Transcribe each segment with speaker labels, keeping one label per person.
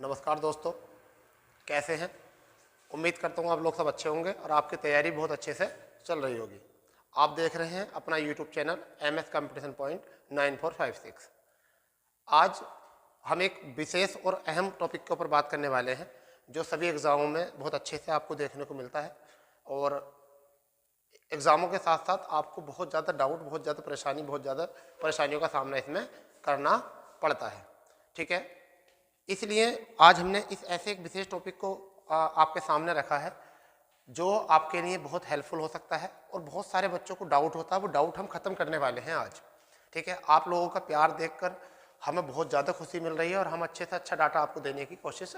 Speaker 1: नमस्कार दोस्तों, कैसे हैं? उम्मीद करता हूँ आप लोग सब अच्छे होंगे और आपकी तैयारी बहुत अच्छे से चल रही होगी। आप देख रहे हैं अपना YouTube channel MS competition point 9456। आज हम एक विशेष और अहम टॉपिक के ऊपर बात करने वाले हैं जो सभी एग्ज़ामों में बहुत अच्छे से आपको देखने को मिलता है और एग्ज़ामों के साथ साथ आपको बहुत ज़्यादा डाउट, बहुत ज़्यादा परेशानी, बहुत ज़्यादा परेशानियों का सामना इसमें करना पड़ता है। ठीक है, इसलिए आज हमने इस ऐसे एक विशेष टॉपिक को आपके सामने रखा है जो आपके लिए बहुत हेल्पफुल हो सकता है और बहुत सारे बच्चों को डाउट होता है, वो डाउट हम ख़त्म करने वाले हैं आज। ठीक है, आप लोगों का प्यार देखकर हमें बहुत ज़्यादा खुशी मिल रही है और हम अच्छे से अच्छा डाटा आपको देने की कोशिश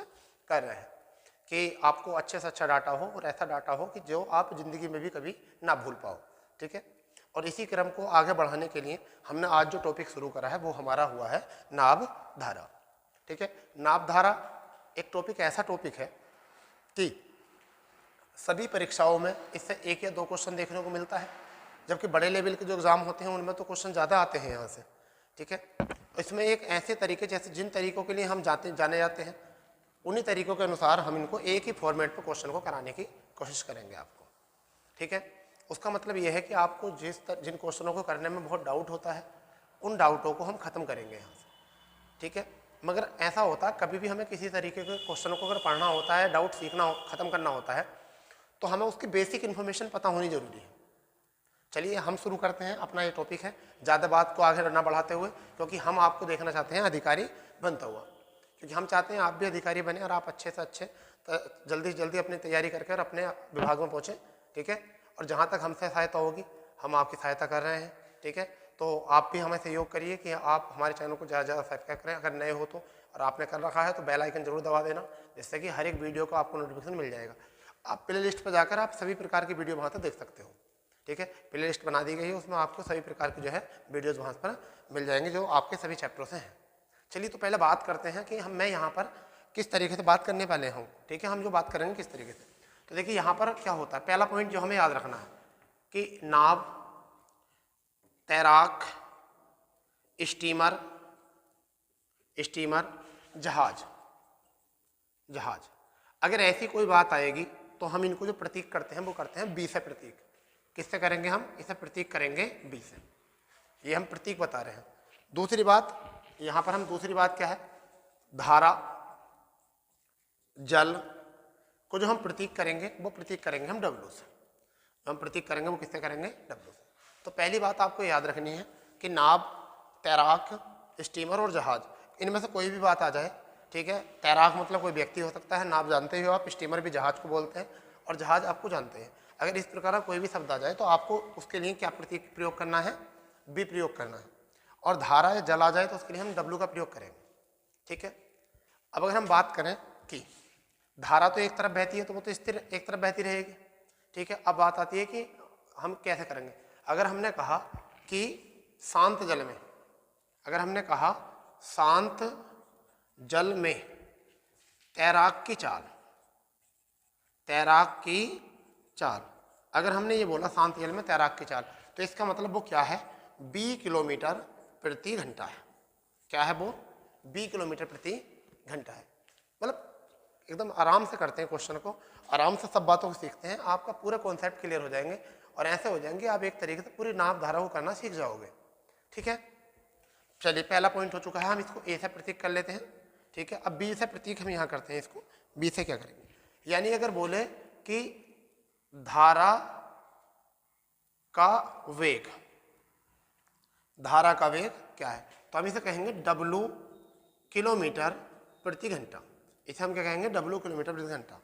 Speaker 1: कर रहे हैं कि आपको अच्छे से अच्छा डाटा हो और ऐसा डाटा हो कि जो आप ज़िंदगी में भी कभी ना भूल पाओ। ठीक है, और इसी क्रम को आगे बढ़ाने के लिए हमने आज जो टॉपिक शुरू करा है वो हमारा हुआ है नाभ धारा। ठीक है, नाभ धारा एक टॉपिक ऐसा टॉपिक है कि सभी परीक्षाओं में इससे 1 या 2 क्वेश्चन देखने को मिलता है, जबकि बड़े लेवल के जो एग्ज़ाम होते हैं उनमें तो क्वेश्चन ज़्यादा आते हैं यहाँ से। ठीक है, इसमें एक ऐसे तरीके, जैसे जिन तरीकों के लिए हम जाने जाते हैं उन्हीं तरीकों के अनुसार हम इनको एक ही फॉर्मेट पर क्वेश्चन को कराने की कोशिश करेंगे आपको। ठीक है, उसका मतलब यह है कि आपको जिन क्वेश्चनों को करने में बहुत डाउट होता है उन डाउटों को हम ख़त्म करेंगे यहाँ से। ठीक है, मगर ऐसा होता है कभी भी हमें किसी तरीके के क्वेश्चनों को अगर पढ़ना होता है, डाउट सीखना ख़त्म करना होता है तो हमें उसकी बेसिक इन्फॉर्मेशन पता होनी ज़रूरी है। चलिए हम शुरू करते हैं, अपना ये टॉपिक है, ज़्यादा बात को आगे ना बढ़ाते हुए, क्योंकि हम आपको देखना चाहते हैं अधिकारी बनता हुआ, क्योंकि हम चाहते हैं आप भी अधिकारी बने और आप अच्छे से अच्छे जल्दी से जल्दी अपनी तैयारी करके और अपने विभाग में पहुँचें। ठीक है, और जहाँ तक हमसे सहायता होगी हम आपकी सहायता कर रहे हैं। ठीक है, तो आप भी हमें सहयोग करिए कि आप हमारे चैनल को ज़्यादा ज़्यादा सब्सक्राइब करें। अगर नए हो तो, और आपने कर रखा है तो बेल आइकन जरूर दबा देना, जिससे कि हर एक वीडियो का आपको नोटिफिकेशन मिल जाएगा। आप प्ले लिस्ट पर जाकर आप सभी प्रकार की वीडियो वहाँ तक देख सकते हो। ठीक है, प्ले लिस्ट बना दी गई है, उसमें आपको सभी प्रकार की जो है वीडियोज़ वहाँ पर मिल जाएंगे जो आपके सभी चैप्टरों से हैं। चलिए तो पहले बात करते हैं कि मैं यहाँ पर किस तरीके से बात करने वाले हूँ। ठीक है, हम जो बात करेंगे किस तरीके से, तो देखिए यहाँ पर क्या होता है। पहला पॉइंट जो हमें याद रखना है कि नाव, तैराक, स्टीमर, जहाज। अगर ऐसी कोई बात आएगी तो हम इनको जो प्रतीक करते हैं वो करते हैं बी से प्रतीक। किससे करेंगे? हम इसे प्रतीक करेंगे बी से। ये हम प्रतीक बता रहे हैं। दूसरी बात यहाँ पर हम दूसरी बात क्या है, धारा, जल को जो हम प्रतीक करेंगे वो प्रतीक करेंगे हम डब्लू से। हम प्रतीक करेंगे वो किससे करेंगे? डब्लू से। तो पहली बात आपको याद रखनी है कि नाव, तैराक, स्टीमर और जहाज, इनमें से कोई भी बात आ जाए। ठीक है, तैराक मतलब कोई व्यक्ति हो सकता है, नाव जानते हो आप, स्टीमर भी जहाज को बोलते हैं और जहाज आपको जानते हैं। अगर इस प्रकार का कोई भी शब्द आ जाए तो आपको उसके लिए क्या प्रतीक प्रयोग करना है? बी प्रयोग करना है। और धारा या जल आ जाए तो उसके लिए हम डब्लू का प्रयोग करेंगे। ठीक है, अब अगर हम बात करें कि धारा तो एक तरफ बहती है तो वो तो स्थिर एक तरफ बहती रहेगी। ठीक है, अब बात आती है कि हम कैसे करेंगे। अगर हमने कहा कि शांत जल में, अगर हमने कहा शांत जल में तैराक की चाल, अगर हमने ये बोला शांत जल में तैराक की चाल, तो इसका मतलब वो क्या है? 20 किलोमीटर प्रति घंटा है। क्या है वो? 20 किलोमीटर प्रति घंटा है। मतलब एकदम आराम से करते हैं क्वेश्चन को, आराम से सब बातों को सीखते हैं, आपका पूरा कॉन्सेप्ट क्लियर हो जाएंगे और ऐसे हो जाएंगे आप एक तरीके से पूरी नाव धारा को करना सीख जाओगे। ठीक है, चलिए पहला पॉइंट हो चुका है, हम इसको ए से प्रतीक कर लेते हैं। ठीक है, अब बी से प्रतीक हम यहाँ करते हैं, इसको बी से क्या करेंगे? यानी अगर बोले कि धारा का वेग, धारा का वेग क्या है, तो हम इसे कहेंगे डब्लू किलोमीटर प्रति घंटा। इसे हम क्या कहेंगे? डब्लू किलोमीटर प्रति घंटा।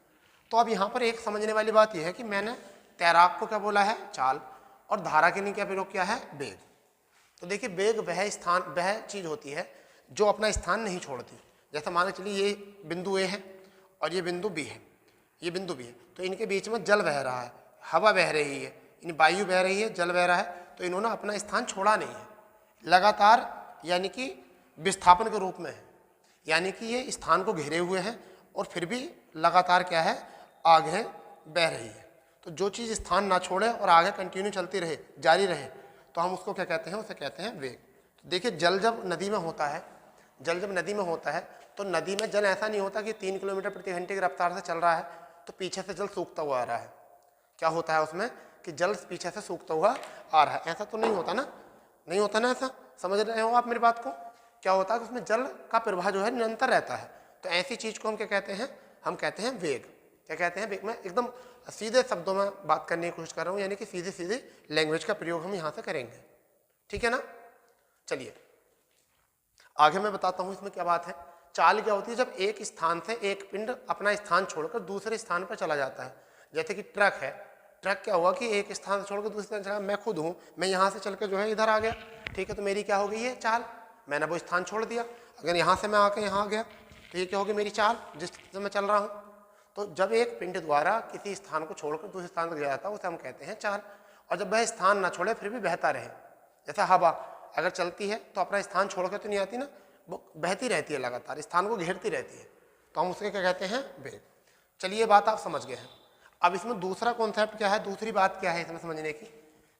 Speaker 1: तो अब यहाँ पर एक समझने वाली बात यह है कि मैंने तैराक को क्या बोला है? चाल, और धारा के लिए क्या प्रयोग किया है? वेग। तो देखिए वेग वह चीज़ होती है जो अपना स्थान नहीं छोड़ती। जैसा मान के चलिए ये बिंदु ए है और ये बिंदु बी है, ये बिंदु बी है, तो इनके बीच में जल बह रहा है, हवा बह रही है, इन वायु बह रही है, जल बह रहा है, तो इन्होंने अपना स्थान छोड़ा नहीं है, लगातार यानी कि विस्थापन के रूप में है, यानी कि ये स्थान को घेरे हुए हैं और फिर भी लगातार क्या है? आगे बह रही है। तो जो चीज़ स्थान ना छोड़े और आगे कंटिन्यू चलती रहे, जारी रहे, तो हम उसको क्या कहते हैं? उसे कहते हैं वेग। तो देखिए जल जब नदी में होता है तो नदी में जल ऐसा नहीं होता कि 3 किलोमीटर प्रति घंटे की रफ्तार से चल रहा है तो पीछे से जल सूखता हुआ आ रहा है। क्या होता है उसमें कि जल पीछे से सूखता हुआ आ रहा है, ऐसा तो नहीं होता ना, नहीं होता ना ऐसा। समझ रहे हो आप मेरी बात को? क्या होता है कि उसमें जल का प्रवाह जो है निरंतर रहता है। तो ऐसी चीज को हम क्या कहते हैं? हम कहते हैं वेग। क्या कहते हैं? वेग। में एकदम सीधे शब्दों में बात करने की कोशिश कर रहा हूँ, यानी कि सीधे सीधे लैंग्वेज का प्रयोग हम यहाँ से करेंगे, ठीक है ना। चलिए आगे मैं बताता हूँ इसमें क्या बात है। चाल क्या होती है? जब एक स्थान से एक पिंड अपना स्थान छोड़कर दूसरे स्थान पर चला जाता है। जैसे कि ट्रक है, ट्रक क्या हुआ कि एक स्थान से छोड़कर दूसरे स्थान चला। मैं खुद हूँ, मैं यहाँ से चल के जो है इधर आ गया, ठीक है, तो मेरी क्या हो गई है? चाल। मैंने वो स्थान छोड़ दिया। अगर यहाँ से मैं आके यहाँ आ गया तो ये क्या होगी? मेरी चाल, जिससे मैं चल रहा हूँ। तो जब एक पिंड द्वारा किसी स्थान को छोड़कर दूसरे स्थान पर जाता है उसे हम कहते हैं चाल। और जब वह स्थान ना छोड़े फिर भी बहता रहे, जैसे हवा अगर चलती है तो अपना स्थान छोड़ के तो नहीं आती ना, वो बहती रहती है, लगातार स्थान को घेरती रहती है, तो हम उसके क्या कहते हैं? वेग। चलिए ये बात आप समझ गए हैं। अब इसमें दूसरा कॉन्सेप्ट क्या है, दूसरी बात क्या है इसमें समझने की,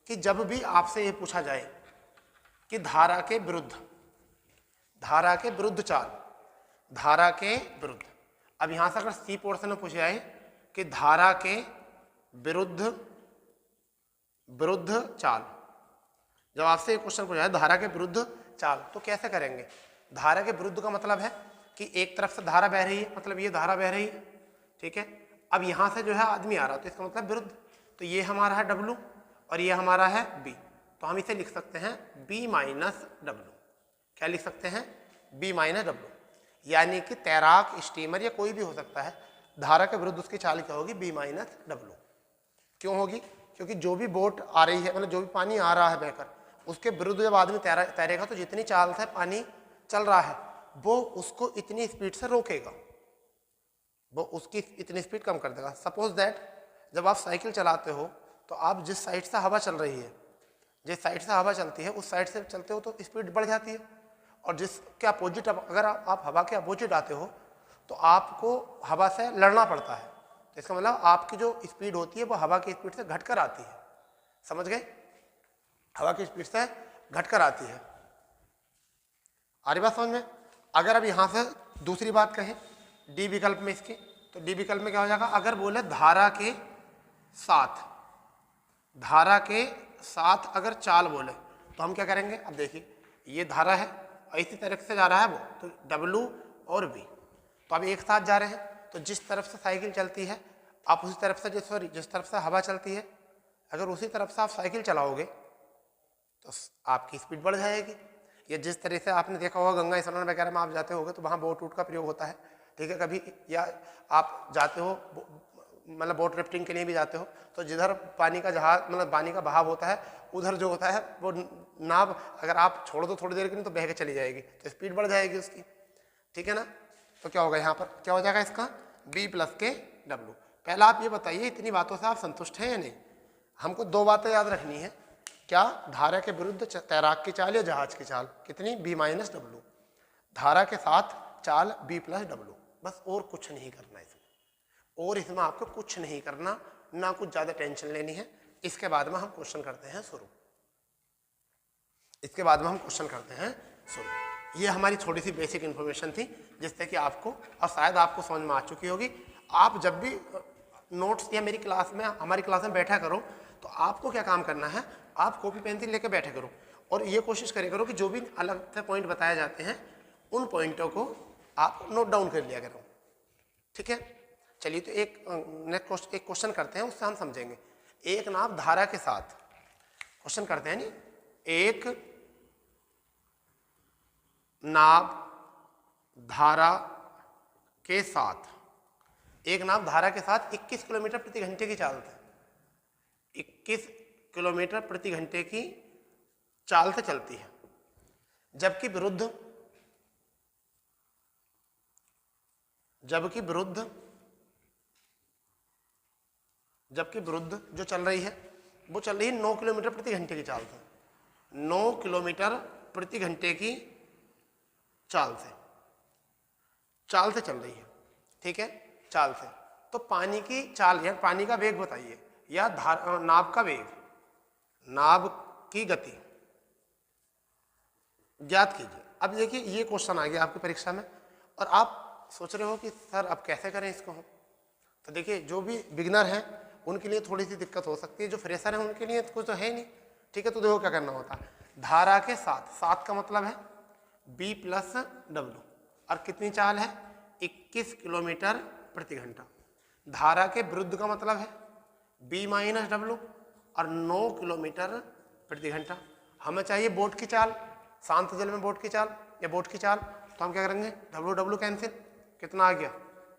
Speaker 1: कि जब भी आपसे ये पूछा जाए कि धारा के विरुद्ध, धारा के विरुद्ध चाल, धारा के विरुद्ध, अब यहां से अगर सी पोर्शन में पूछा जाए कि धारा के विरुद्ध विरुद्ध चाल, जब आपसे एक क्वेश्चन पूछा जाए धारा के विरुद्ध चाल, तो कैसे करेंगे? धारा के विरुद्ध का मतलब है कि एक तरफ से धारा बह रही है, मतलब ये धारा बह रही है, ठीक है। अब यहां से जो है आदमी आ रहा है तो इसका मतलब विरुद्ध, तो ये हमारा है W और ये हमारा है B, तो हम इसे लिख सकते हैं B माइनस W। क्या लिख सकते हैं? B minus W। यानी कि तैराक, स्टीमर या कोई भी हो सकता है, धारा के विरुद्ध उसकी चाल क्या होगी? B minus W। क्यों होगी? क्योंकि जो भी बोट आ रही है, मतलब जो भी पानी आ रहा है बहकर, उसके विरुद्ध जब आदमी तैरेगा तो जितनी चाल से पानी चल रहा है वो उसको इतनी स्पीड से रोकेगा, वो उसकी इतनी स्पीड कम कर देगा। सपोज दैट जब आप साइकिल चलाते हो तो आप जिस साइड से हवा चल रही है, जिस साइड से हवा चलती है उस साइड से चलते हो तो स्पीड बढ़ जाती है, और जिसके अपोजिट, अगर आप हवा के अपोजिट आते हो तो आपको हवा से लड़ना पड़ता है। तो इसका मतलब आपकी जो स्पीड होती है वो हवा की स्पीड से घटकर आती है। समझ गए? हवा की स्पीड से घटकर आती है। आ रही बात समझ में? अगर अब यहाँ से दूसरी बात कहें डी विकल्प में इसके, तो डी विकल्प में क्या हो जाएगा? अगर बोले धारा के साथ, धारा के साथ अगर चाल बोले तो हम क्या करेंगे? अब देखिए ये धारा है और इसी तरफ से जा रहा है वो, तो W और V, तो अब एक साथ जा रहे हैं, तो जिस तरफ से साइकिल चलती है आप उसी तरफ से, जिस तरफ से हवा चलती है अगर उसी तरफ से आप साइकिल चलाओगे तो आपकी स्पीड बढ़ जाएगी। या जिस तरह से आपने देखा होगा गंगा स्नान वगैरह में आप जाते होगे तो वहाँ बोट वूट का प्रयोग होता है, ठीक है, कभी, या आप जाते हो मतलब बोट राफ्टिंग के लिए भी जाते हो, तो जिधर पानी का जहाज, मतलब पानी का बहाव होता है उधर जो होता है वो नाव अगर आप छोड़ दो थोड़ी देर के लिए तो बह के चली जाएगी, तो स्पीड बढ़ जाएगी उसकी, ठीक है ना। तो क्या होगा यहाँ पर? क्या हो जाएगा इसका? B प्लस के W। पहला आप ये बताइए इतनी बातों से आप संतुष्ट हैं या नहीं? हमको दो बातें याद रखनी है। क्या? धारा के विरुद्ध तैराक की चाल या जहाज की चाल, कितनी? B minus W। धारा के साथ चाल B प्लस W, बस और कुछ नहीं करना इसमें, और इसमें आपको कुछ नहीं करना, ना कुछ ज़्यादा टेंशन लेनी है। इसके बाद में हम क्वेश्चन करते हैं शुरू, इसके बाद में हम क्वेश्चन करते हैं शुरू। ये हमारी थोड़ी सी बेसिक इन्फॉर्मेशन थी जिससे कि आपको, और शायद आपको समझ में आ चुकी होगी। आप जब भी नोट्स या मेरी क्लास में, हमारी क्लास में बैठा करो तो आपको क्या काम करना है? आप कॉपी पेंसिल लेकर बैठे करो और ये कोशिश करे करो कि जो भी अलग से पॉइंट बताए जाते हैं उन पॉइंटों को आप नोट डाउन कर लिया करो, ठीक है। चलिए तो एक नेक्स्ट एक क्वेश्चन करते हैं, उससे हम समझेंगे। एक नाव धारा के साथ, क्वेश्चन करते हैं नहीं, एक नाव धारा के साथ, एक नाव धारा के साथ 21 किलोमीटर प्रति घंटे की चाल से, 21 किलोमीटर प्रति घंटे की चाल से चलती है, जबकि विरुद्ध जो चल रही है वो चल रही है 9 किलोमीटर प्रति घंटे की चाल से, 9 किलोमीटर प्रति घंटे की चाल से चल रही है, ठीक है, चाल से। तो पानी की चाल या पानी का वेग बताइए, या नाव का वेग, नाव की गति ज्ञात कीजिए। अब देखिए ये क्वेश्चन आ गया आपकी परीक्षा में, और आप सोच रहे हो कि सर अब कैसे करें इसको हम, तो देखिए जो भी बिगनर हैं उनके लिए थोड़ी सी दिक्कत हो सकती है, जो फ्रेशर हैं उनके लिए कुछ तो है नहीं, ठीक है। तो देखो क्या करना होता है, धारा के साथ, साथ का मतलब है B प्लस डब्लू, और कितनी चाल है 21 किलोमीटर प्रति घंटा। धारा के विरुद्ध का मतलब है B माइनस डब्लू और 9 किलोमीटर प्रति घंटा। हमें चाहिए बोट की चाल, शांत जल में बोट की चाल या बोट की चाल, तो हम क्या करेंगे डब्लू डब्लू कैंसिल, कितना आ गया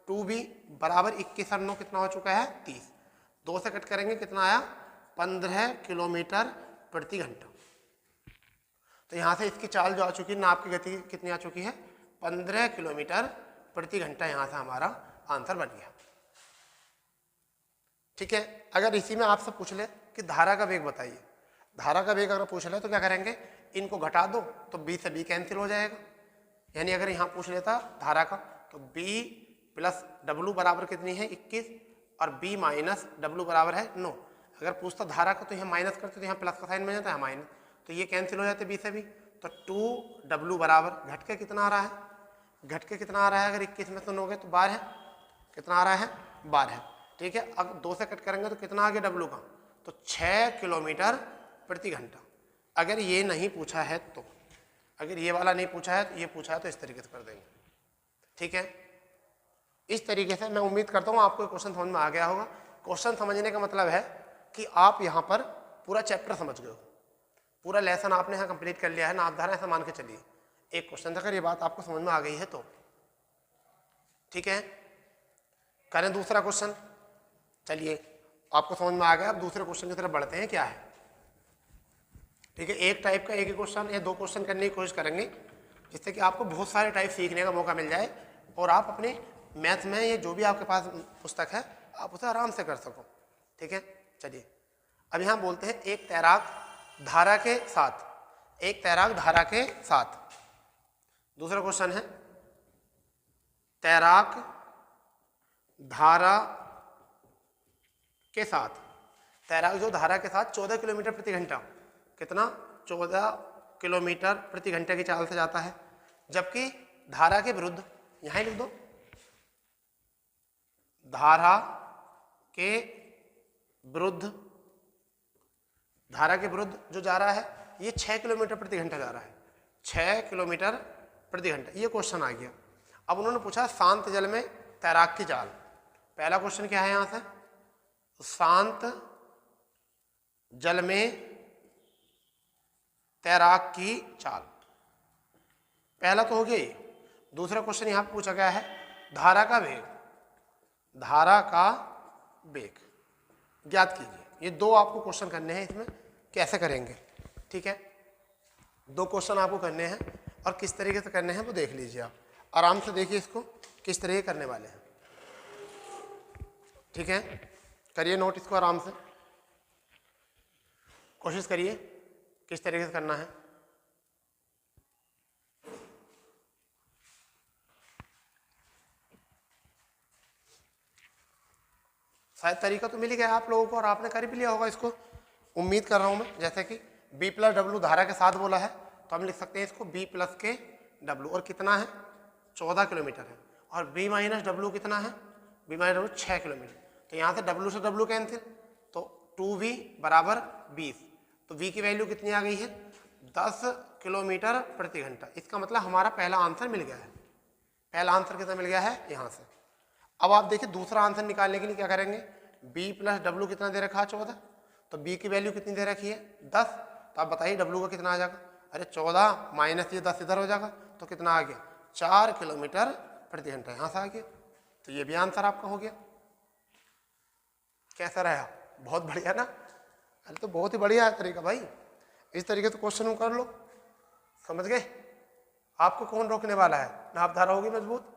Speaker 1: 2B बराबर 21 और 9 कितना हो चुका है 30, 2 से कट करेंगे कितना आया 15 किलोमीटर प्रति घंटा। तो यहाँ से इसकी चाल जो आ चुकी है, नाप की गति कितनी आ चुकी है 15 किलोमीटर प्रति घंटा, यहाँ से हमारा आंसर बन गया, ठीक है। अगर इसी में आपसे पूछ ले कि धारा का वेग बताइए, धारा का वेग अगर पूछ ले तो क्या करेंगे, इनको घटा दो तो B से B कैंसिल हो जाएगा, यानी अगर यहाँ पूछ लेता धारा का तो B प्लस डब्लू बराबर कितनी है 21 और B माइनस डब्लू बराबर है 9। अगर पूछता धारा का तो यहाँ माइनस करते तो यहाँ प्लस का साइन बन जाता है माइनस, तो ये कैंसिल हो जाते B से B, तो 2W बराबर घट के कितना आ रहा है, घट के कितना आ रहा है, अगर 21 में से 9 गए तो 12 है, कितना आ रहा है 12, ठीक है। अब 2 से कट करेंगे तो कितना आ गया W का, तो 6 किलोमीटर प्रति घंटा। अगर ये नहीं पूछा है तो, अगर ये वाला नहीं पूछा है तो ये पूछा है तो इस तरीके से कर देंगे, ठीक है। इस तरीके से मैं उम्मीद करता हूँ आपको क्वेश्चन समझ में आ गया होगा। क्वेश्चन समझने का मतलब है कि आप यहाँ पर पूरा चैप्टर समझ गए हो, पूरा लेसन आपने यहाँ कंप्लीट कर लिया है, नापधारा ऐसा मान के चलिए एक क्वेश्चन था, अगर ये बात आपको समझ में आ गई है तो, ठीक है। करें दूसरा क्वेश्चन, चलिए आपको समझ में आ गया, अब दूसरे क्वेश्चन की तरफ बढ़ते हैं क्या है, ठीक है। एक टाइप का एक ही क्वेश्चन या 2 क्वेश्चन करने की कोशिश करेंगे जिससे कि आपको बहुत सारे टाइप सीखने का मौका मिल जाए और आप अपने मैथ में ये जो भी आपके पास पुस्तक है आप उसे आराम से कर सको, ठीक है। चलिए अब यहाँ बोलते हैं एक तैराक धारा के साथ, एक तैराक धारा के साथ, दूसरा क्वेश्चन है तैराक धारा के साथ, तैराक जो धारा के साथ 14 किलोमीटर प्रति घंटा, कितना 14 किलोमीटर प्रति घंटे की चाल से जाता है, जबकि धारा के विरुद्ध, यहां लिख दो धारा के विरुद्ध, धारा के विरुद्ध जो जा रहा है ये 6 किलोमीटर प्रति घंटा जा रहा है, 6 किलोमीटर प्रति घंटा, ये क्वेश्चन आ गया। अब उन्होंने पूछा शांत जल में तैराक की चाल, पहला क्वेश्चन क्या है यहां से, शांत जल में तैराक की चाल, पहला तो हो गया ये। दूसरा क्वेश्चन यहां पूछा गया है धारा का वेग, धारा का वेग ज्ञात कीजिए। ये 2 आपको क्वेश्चन करने हैं, इसमें कैसे करेंगे, ठीक है। 2 क्वेश्चन आपको करने हैं और किस तरीके से करने हैं वो देख लीजिए, आप आराम से देखिए इसको किस तरीके करने वाले हैं, ठीक है। करिए नोट इसको आराम से, कोशिश करिए किस तरीके से करना है। शायद तरीका तो मिल ही गया आप लोगों को और आपने कर भी लिया होगा इसको, उम्मीद कर रहा हूं मैं। जैसे कि B प्लस डब्लू धारा के साथ बोला है तो हम लिख सकते हैं इसको B प्लस के डब्लू, और कितना है 14 किलोमीटर है, और B माइनस डब्लू कितना है, B माइनस डब्लू 6 किलोमीटर, तो यहाँ से W से W कैंसिल, तो 2V बराबर 20, तो V की वैल्यू कितनी आ गई है 10 किलोमीटर प्रति घंटा। इसका मतलब हमारा पहला आंसर मिल गया है, पहला आंसर कितना मिल गया है यहाँ से। अब आप देखिए दूसरा आंसर निकालने के लिए क्या करेंगे, B प्लस डब्लू कितना दे रखा है 14, तो B की वैल्यू कितनी दे रखी है 10, तो आप बताइए W का कितना आ जाएगा, अरे 14 माइनस ये 10 इधर हो जाएगा तो कितना आ गया 4 किलोमीटर प्रति घंटा, यहाँ से आ गया, तो ये भी आंसर आपका हो गया। कैसा रहा, बहुत बढ़िया ना, अरे तो बहुत ही बढ़िया तरीका भाई, इस तरीके से क्वेश्चन कर लो, समझ गए। आपको कौन रोकने वाला है, नापधारा होगी मजबूत।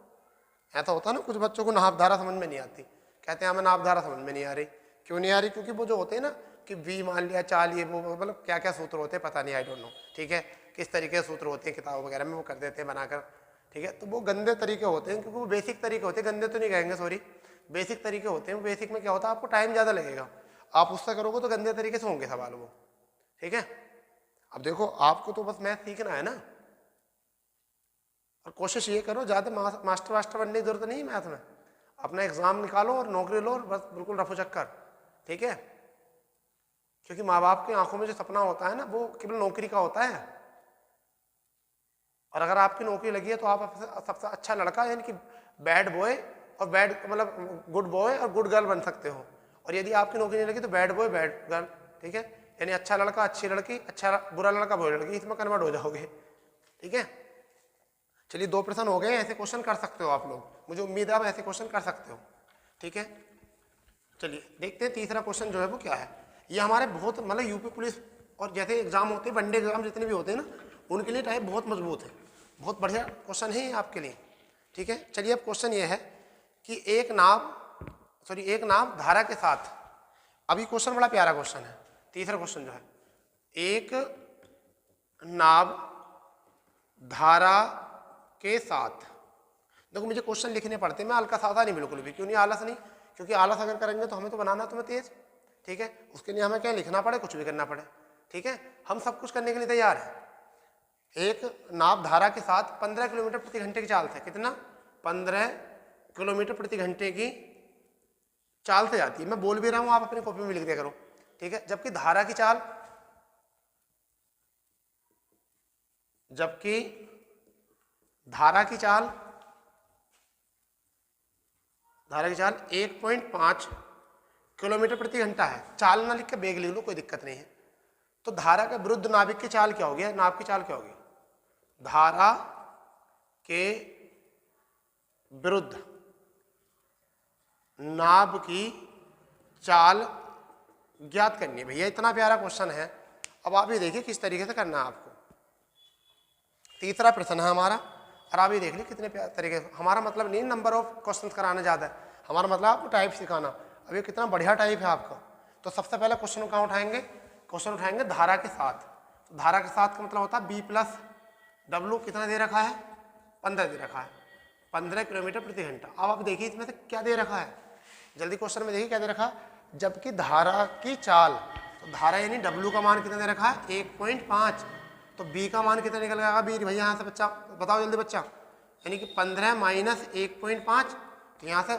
Speaker 1: ऐसा होता है ना कुछ बच्चों को नापधारा समझ में नहीं आती, कहते हैं हमें नापधारा समझ में नहीं आ रही, क्यों नहीं आ रही, क्योंकि वो जो होते हैं ना कि V मान लिया चाल, ये वो मतलब क्या क्या सूत्र होते हैं पता नहीं, आई डोंट नो, ठीक है, किस तरीके के सूत्र होते हैं किताब वगैरह में वो कर देते हैं बनाकर, ठीक है। तो वो गंदे तरीके होते हैं, क्योंकि वो बेसिक तरीके होते हैं, गंदे तो नहीं कहेंगे सॉरी, बेसिक तरीके होते हैं। बेसिक में क्या होता है आपको टाइम ज़्यादा लगेगा, आप उससे करोगे तो गंदे तरीके से होंगे सवाल वो, ठीक है। अब देखो आपको तो बस मैथ सीखना है ना, और कोशिश ये करो, ज़्यादा मास्टर वास्टर बनने की जरूरत नहीं है मैथ में, अपना एग्ज़ाम निकालो और नौकरी लो और बस बिल्कुल रफू चक्कर, ठीक है। क्योंकि माँ बाप की आंखों में जो सपना होता है ना वो केवल नौकरी का होता है, और अगर आपकी नौकरी लगी है तो आप सबसे अच्छा लड़का यानी कि बैड बॉय और बैड मतलब गुड बॉय और गुड गर्ल बन सकते हो, और यदि आपकी नौकरी नहीं लगी तो बैड बॉय बैड गर्ल, ठीक है, यानी अच्छा लड़का अच्छी लड़की, अच्छा बुरा लड़का बुरी लड़की, इसमें कन्वर्ट हो जाओगे, ठीक है। चलिए 2 प्रश्न हो गए, ऐसे क्वेश्चन कर सकते हो आप लोग, मुझे उम्मीद है आप ऐसे क्वेश्चन कर सकते हो, ठीक है। चलिए देखते हैं तीसरा क्वेश्चन जो है वो क्या है। ये हमारे बहुत मतलब यूपी पुलिस और जैसे एग्जाम होते हैं, वनडे एग्जाम जितने भी होते हैं ना, उनके लिए टाइप बहुत मजबूत है, बहुत बढ़िया क्वेश्चन है ये आपके लिए, ठीक है। चलिए अब क्वेश्चन ये है कि एक नाव धारा के साथ, अभी क्वेश्चन बड़ा प्यारा क्वेश्चन है, तीसरा क्वेश्चन जो है, एक नाव धारा के साथ, देखो मुझे क्वेश्चन लिखने पड़ते हैं, मैं हल्का साधा नहीं बिल्कुल भी, क्यों नहीं आलस नहीं, क्योंकि आलस अगर करेंगे तो हमें तो बनाना तुम्हें तेज, ठीक है, उसके लिए हमें क्या लिखना पड़े, कुछ भी करना पड़े, ठीक है, हम सब कुछ करने के लिए तैयार हैं। एक नाव धारा के साथ 15 किलोमीटर प्रति घंटे की चाल से, कितना 15 किलोमीटर प्रति घंटे की चाल से जाती है, मैं बोल भी रहा हूं आप अपनी कॉपी में लिख दिया करो, ठीक है। जबकि धारा की चाल 1.5 किलोमीटर प्रति घंटा है, चाल ना लिख के बेग लिख लो, कोई दिक्कत नहीं है। तो धारा के विरुद्ध नाविक की चाल क्या होगी, नाव की चाल क्या होगी, धारा के विरुद्ध नाव की चाल ज्ञात करनी है। भैया इतना प्यारा क्वेश्चन है, अब आप ये देखिए किस तरीके से करना है आपको। तीसरा प्रश्न है हमारा, और आप ये देख लीजिए कितने प्यारे तरीके से, हमारा मतलब नहीं नंबर ऑफ क्वेश्चंस कराना ज़्यादा है, हमारा मतलब आपको टाइप सिखाना। अब ये कितना बढ़िया टाइप है आपका। तो सबसे पहले क्वेश्चन कहाँ उठाएंगे, क्वेश्चन उठाएंगे धारा के साथ। तो धारा के साथ का मतलब होता है बी प्लस डब्लू, कितना दे रखा है 15 दे रखा है, 15 किलोमीटर प्रति घंटा। अब आप देखिए इसमें से क्या दे रखा है, जल्दी क्वेश्चन में देखिए क्या दे रखा है, जबकि धारा की चाल, तो धारा यानी डब्लू का मान कितना दे रखा है 1.5, तो बी का मान कितना निकल जाएगा बी, भैया यहाँ से बच्चा बताओ जल्दी बच्चा, यानी कि 15 माइनस 1.5, तो यहाँ से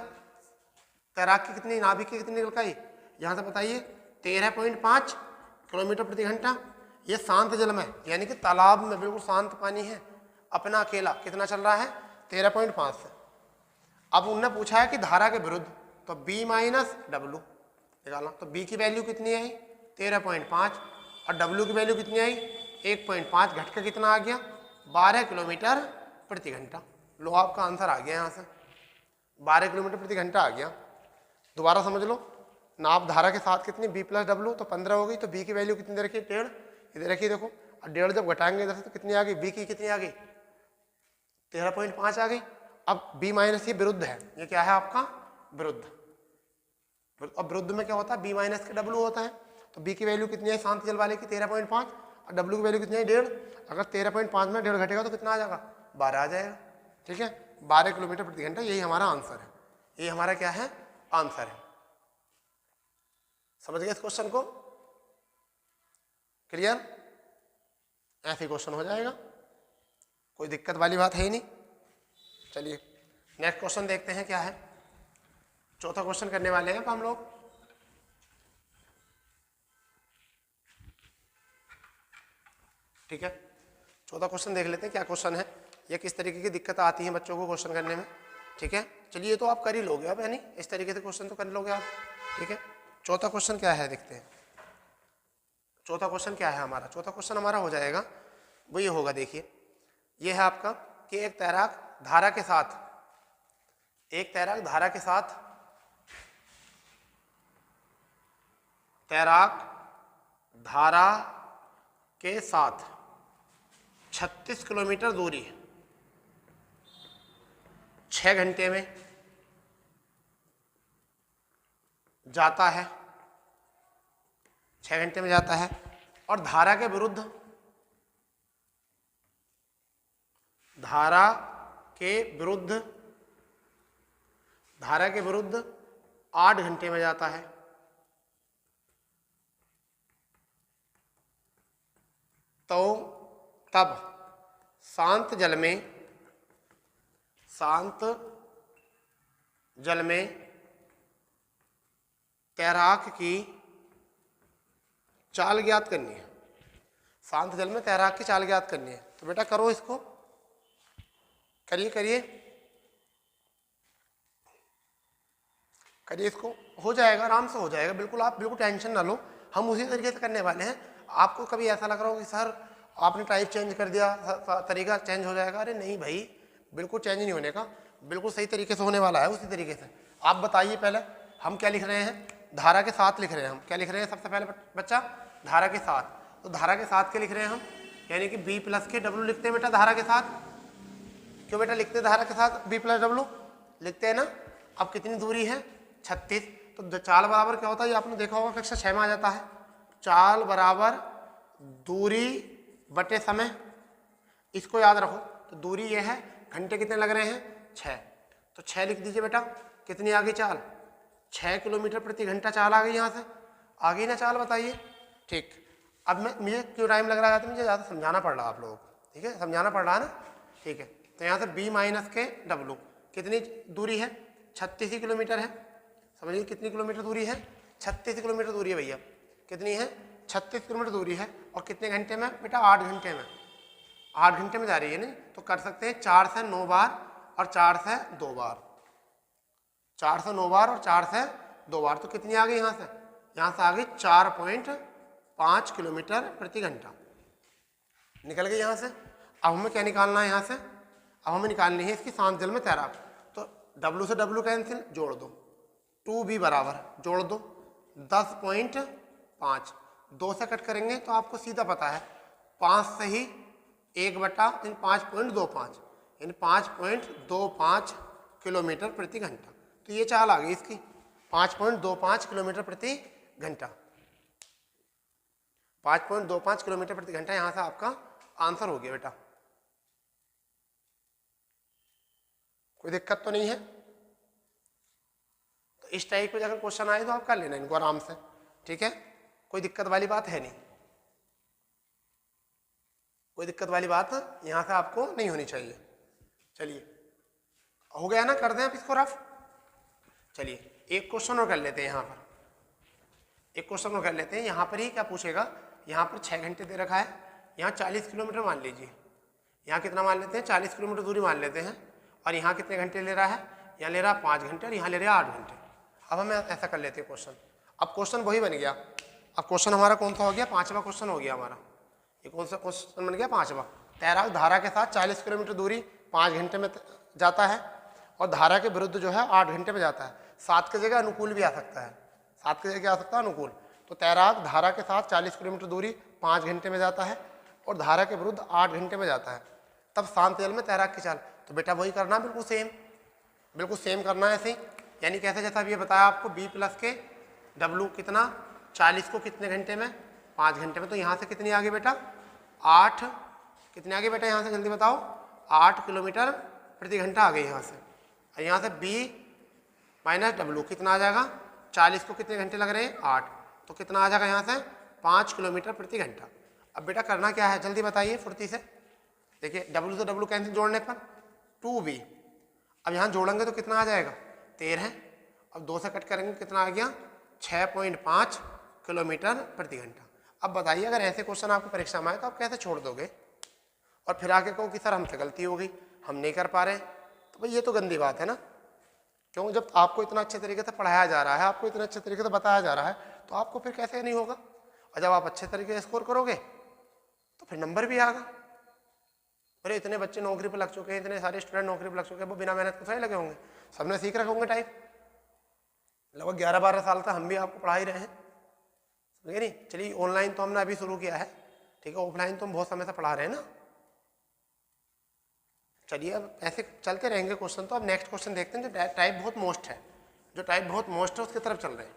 Speaker 1: तैराक की कितनी, नाविक की कितनी निकल गई, यहाँ से बताइए 13.5 किलोमीटर प्रति घंटा। ये शांत जल में यानी कि तालाब में बिल्कुल शांत पानी है, अपना अकेला कितना चल रहा है 13.5 से। अब उनने पूछा है कि धारा के विरुद्ध, तो b माइनस डब्लू निकालना, तो b की वैल्यू कितनी आई 13.5 और w की वैल्यू कितनी आई 1.5, घट के कितना आ गया 12 किलोमीटर प्रति घंटा। लो आपका आंसर आ गया, यहाँ से 12 किलोमीटर प्रति घंटा आ गया। दोबारा समझ लो, नाव धारा के साथ कितनी b प्लस डब्लू, तो 15 हो गई, तो b की वैल्यू कितनी दे रखी है 1.5, इधर रखिए देखो, और 1.5 जब घटाएंगे इधर से तो कितनी आ गई, b की कितनी आ गई 13.5 आ गई। अब b माइनस ये विरुद्ध है, ये क्या है आपका विरुद्ध, अब विरुद्ध में क्या होता है b माइनस के डब्लू होता है, तो b की वैल्यू कितनी है शांत जल वाले की 13.5 और w की वैल्यू कितनी है 1.5, अगर 13.5 में 1.5 घटेगा तो कितना आ जाएगा 12 आ जाएगा, ठीक है, 12 किलोमीटर प्रति घंटा, यही हमारा आंसर है, ये हमारा क्या है आंसर है। समझ गए इस क्वेश्चन को, क्लियर, ऐसे क्वेश्चन हो जाएगा, कोई दिक्कत वाली बात है ही नहीं। चलिए नेक्स्ट क्वेश्चन देखते हैं क्या है, चौथा क्वेश्चन करने वाले हैं हम लोग। ठीक है, चौथा क्वेश्चन देख लेते हैं क्या क्वेश्चन है, ये किस तरीके की दिक्कत आती है बच्चों को क्वेश्चन करने में, ठीक है। चलिए ये तो आप कर ही लोगे अब, यानी इस तरीके से क्वेश्चन तो कर लोगे आप, ठीक है। चौथा क्वेश्चन क्या है देखते हैं, चौथा क्वेश्चन क्या है हमारा, चौथा क्वेश्चन हमारा हो जाएगा वो ये होगा, देखिए ये है आपका कि एक तैराक धारा के साथ, एक तैराक धारा के साथ, तैराक धारा के साथ 36 किलोमीटर दूरी 6 घंटे में जाता है, 6 घंटे में जाता है, और धारा के विरुद्ध, धारा के विरुद्ध, धारा के विरुद्ध 8 घंटे में जाता है, तो तब शांत जल में शांत जल में तैराक की चाल ज्ञात करनी है। शांत जल में तैराक की चाल ज्ञात करनी है। तो बेटा करो इसको, करिए करिए करिए, इसको हो जाएगा, आराम से हो जाएगा, बिल्कुल आप बिल्कुल टेंशन ना लो, हम उसी तरीके से करने वाले हैं। आपको कभी ऐसा लग रहा हो कि सर आपने टाइप चेंज कर दिया, तरीका चेंज हो जाएगा, अरे नहीं भाई, बिल्कुल चेंज नहीं होने का, बिल्कुल सही तरीके से होने वाला है उसी तरीके से। आप बताइए पहले हम क्या लिख रहे हैं, धारा के साथ लिख रहे हैं। हम क्या लिख रहे हैं सबसे पहले बच्चा, धारा के साथ। तो धारा के साथ क्या लिख रहे हैं हम, यानी कि बी प्लस के डब्ल्यू लिखते हैं बेटा धारा के साथ। क्यों बेटा लिखते हैं धारा के साथ बी प्लस डब्ल्यू लिखते हैं ना। अब कितनी दूरी है 36, तो चाल बराबर क्या होता है, ये आपने देखा होगा कक्षा 6 में आ जाता है, चाल बराबर दूरी बटे समय। इसको याद रखो। तो दूरी ये है, घंटे कितने लग रहे हैं 6, तो 6 लिख दीजिए बेटा। कितनी आ गई चाल, 6 किलोमीटर प्रति घंटा चाल आ गई, यहाँ से आ गई ना चाल, बताइए। ठीक, अब मुझे क्यों टाइम लग रहा है, तो मुझे ज़्यादा समझाना पड़ रहा है आप लोगों को, ठीक है, समझाना पड़ रहा है ना, ठीक है। तो यहाँ से बी माइनस के डब्लू कितनी दूरी है, 36 किलोमीटर है। समझिए कितनी किलोमीटर दूरी है, 36 किलोमीटर दूरी है भैया। कितनी है, 36 किलोमीटर दूरी है। और कितने घंटे में बेटा, 8 घंटे में, 8 घंटे में जा रही है। नहीं तो कर सकते हैं 4 से 9 बार और 4 से 2 बार, 4 से 9 बार और 4 से 2 बार। तो कितनी आ गई यहाँ से आ गई 4.5 किलोमीटर प्रति घंटा निकल गई यहाँ से। अब हमें क्या निकालना है यहाँ से, अब हमें निकालनी है इसकी शांत जल में तैराक। तो W से W कैंसिल, जोड़ दो, 2B बराबर जोड़ दो 10.5, 2 से कट करेंगे तो आपको सीधा पता है 5 से ही 1/5.25 यानी 5.25 किलोमीटर प्रति घंटा। तो ये चाल आ गई इसकी 5.25 किलोमीटर प्रति घंटा, 5.25 किलोमीटर प्रति घंटा। यहाँ से आपका आंसर हो गया बेटा। कोई दिक्कत तो नहीं है। तो इस टाइप के अगर क्वेश्चन आए तो आप कर लेना इनको आराम से, ठीक है, कोई दिक्कत वाली बात है नहीं, कोई दिक्कत वाली बात यहाँ से आपको नहीं होनी चाहिए। चलिए हो गया ना, कर दें आप इसको रफ। चलिए एक क्वेश्चन और कर लेते हैं, यहाँ पर एक क्वेश्चन और कर लेते हैं। यहाँ पर ही क्या पूछेगा, यहाँ पर 6 घंटे दे रखा है, यहाँ 40 किलोमीटर मान लीजिए, यहाँ कितना मान लेते हैं 40 किलोमीटर दूरी मान लेते हैं। और यहाँ कितने घंटे ले रहा है, यहाँ ले रहा है 5 घंटे और यहाँ ले रहा है 8 घंटे। अब हम ऐसा कर लेते हैं क्वेश्चन। अब क्वेश्चन वही बन गया। अब क्वेश्चन हमारा कौन सा हो गया, 5वां क्वेश्चन हो गया हमारा। ये कौन सा क्वेश्चन बन गया, 5वां। तैराक धारा के साथ 40 किलोमीटर दूरी 5 घंटे में जाता है और धारा के विरुद्ध जो है 8 घंटे में जाता है। 7 की जगह अनुकूल भी आ सकता है, 7 की जगह आ सकता है अनुकूल। तो तैराक धारा के साथ 40 किलोमीटर दूरी 5 घंटे में जाता है और धारा के विरुद्ध 8 घंटे में जाता है, तब शांत जल में तैराक की चाल। तो बेटा वही करना, बिल्कुल सेम करना है ऐसे ही। यानी कैसे, जैसा अभी ये बताया आपको, बी प्लस के डब्लू कितना, 40 को कितने घंटे में, 5 घंटे में। तो यहाँ से कितनी आ गई बेटा, 8, कितनी आ गई बेटा यहाँ से जल्दी बताओ, 8 किलोमीटर प्रति घंटा आ गई यहाँ से। और यहाँ से बी माइनस डब्लू कितना आ जाएगा, 40 को कितने घंटे लग रहे हैं 8, तो कितना आ जाएगा यहाँ से 5 किलोमीटर प्रति घंटा। अब बेटा करना क्या है जल्दी बताइए फुर्ती से। देखिए डब्लू से डब्लू कैंसिल, जोड़ने पर 2B। अब यहाँ जोड़ेंगे तो कितना आ जाएगा 13। अब 2 से कट करेंगे कितना आ गया 6.5 किलोमीटर प्रति घंटा। अब बताइए अगर ऐसे क्वेश्चन आपको परीक्षा में आए तो आप कैसे छोड़ दोगे और फिर आके कहो कि सर हमसे गलती हो गई, हम नहीं कर पा रहे। तो भाई ये तो गंदी बात है ना, क्यों, जब आपको इतना अच्छे तरीके से पढ़ाया जा रहा है, आपको इतने अच्छे तरीके से बताया जा रहा है, तो आपको फिर कैसे नहीं होगा। और जब आप अच्छे तरीके से स्कोर करोगे तो फिर नंबर भी आएगा। अरे इतने बच्चे नौकरी पर लग चुके हैं, इतने सारे स्टूडेंट नौकरी पर लग चुके हैं, वो बिना मेहनत को थोड़े लगे होंगे, सबने सीख रखे होंगे टाइप। लगभग 11-12 साल तक हम भी आपको पढ़ा ही रहे हैं, समझे नहीं। चलिए ऑनलाइन तो हमने अभी शुरू किया है, ठीक है, ऑफलाइन तो हम बहुत समय से पढ़ा रहे हैं ना। चलिए अब ऐसे चलते रहेंगे क्वेश्चन। तो अब नेक्स्ट क्वेश्चन देखते हैं, जो टाइप बहुत मोस्ट है, जो टाइप बहुत मोस्ट है उसकी तरफ चल रहे हैं,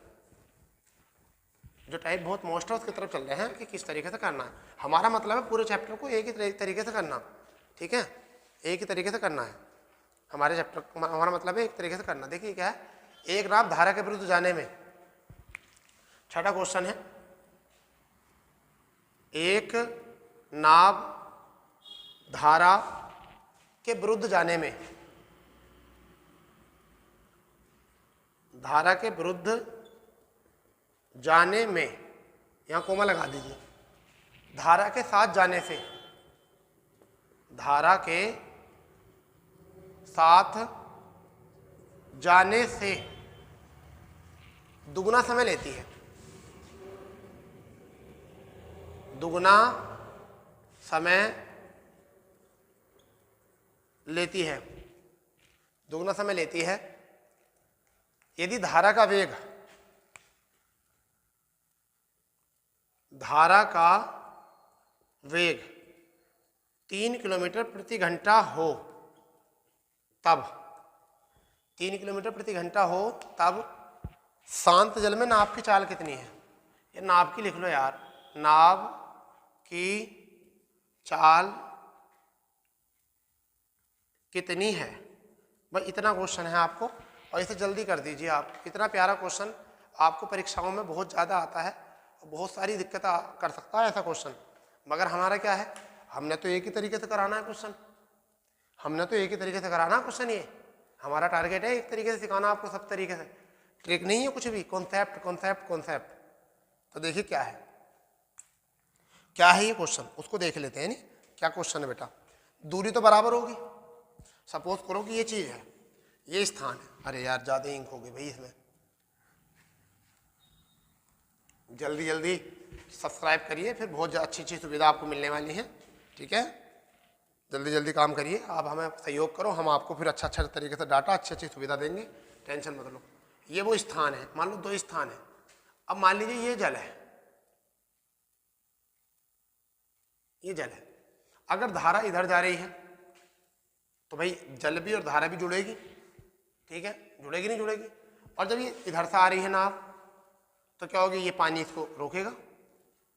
Speaker 1: जो टाइप बहुत मोस्ट है उसकी तरफ चल रहे हैं कि किस तरीके से करना है। हमारा मतलब है पूरे चैप्टर को एक ही तरीके से करना, ठीक है, एक ही तरीके से करना है हमारे चैप्टर, हमारा मतलब है एक तरीके से करना। देखिए क्या है, एक नाव धारा के विरुद्ध जाने में, छठा क्वेश्चन है, एक नाव धारा के विरुद्ध जाने में धारा के विरुद्ध जाने में, यहां कोमा लगा दीजिए, धारा के साथ जाने से, धारा के साथ जाने से दुगना समय लेती है, दुगना समय लेती है, दुगना समय लेती है। यदि धारा का वेग, धारा का वेग 3 किलोमीटर प्रति घंटा हो, तब 3 किलोमीटर प्रति घंटा हो तब शांत जल में नाव की चाल कितनी है? ये नाव की लिख लो यार, नाव की चाल कितनी है? भाई इतना क्वेश्चन है आपको, और इसे जल्दी कर दीजिए आप। इतना प्यारा क्वेश्चन आपको परीक्षाओं में बहुत ज़्यादा आता है, बहुत सारी दिक्कतें कर सकता है ऐसा क्वेश्चन। मगर हमारा क्या है, हमने तो एक ही तरीके से कराना है क्वेश्चन, हमने तो एक ही तरीके से कराना है क्वेश्चन। ये हमारा टारगेट है, एक तरीके से सिखाना आपको, सब तरीके से। ट्रिक नहीं है कुछ भी, कॉन्सेप्ट कॉन्सेप्ट कॉन्सेप्ट। तो देखिए क्या है, क्या है ये क्वेश्चन, उसको देख लेते हैं। नहीं क्या क्वेश्चन है बेटा? दूरी तो बराबर होगी, सपोज करो कि ये चीज़ है, ये स्थान है। अरे यार ज़्यादा इंक हो गई भाई इसमें, जल्दी जल्दी सब्सक्राइब करिए, फिर बहुत अच्छी अच्छी सुविधा आपको मिलने वाली है। ठीक है, जल्दी जल्दी काम करिए, आप हमें सहयोग करो, हम आपको फिर अच्छा अच्छा तरीके से डाटा, अच्छी अच्छी सुविधा देंगे, टेंशन मत लो। ये वो स्थान है, मान लो 2 स्थान है। अब मान लीजिए ये जल है, ये जल है। अगर धारा इधर जा रही है तो भाई जल भी और धारा भी जुड़ेगी, ठीक है, जुड़ेगी नहीं जुड़ेगी। और जब ये इधर से आ रही है नाव, तो क्या होगी, ये पानी इसको रोकेगा,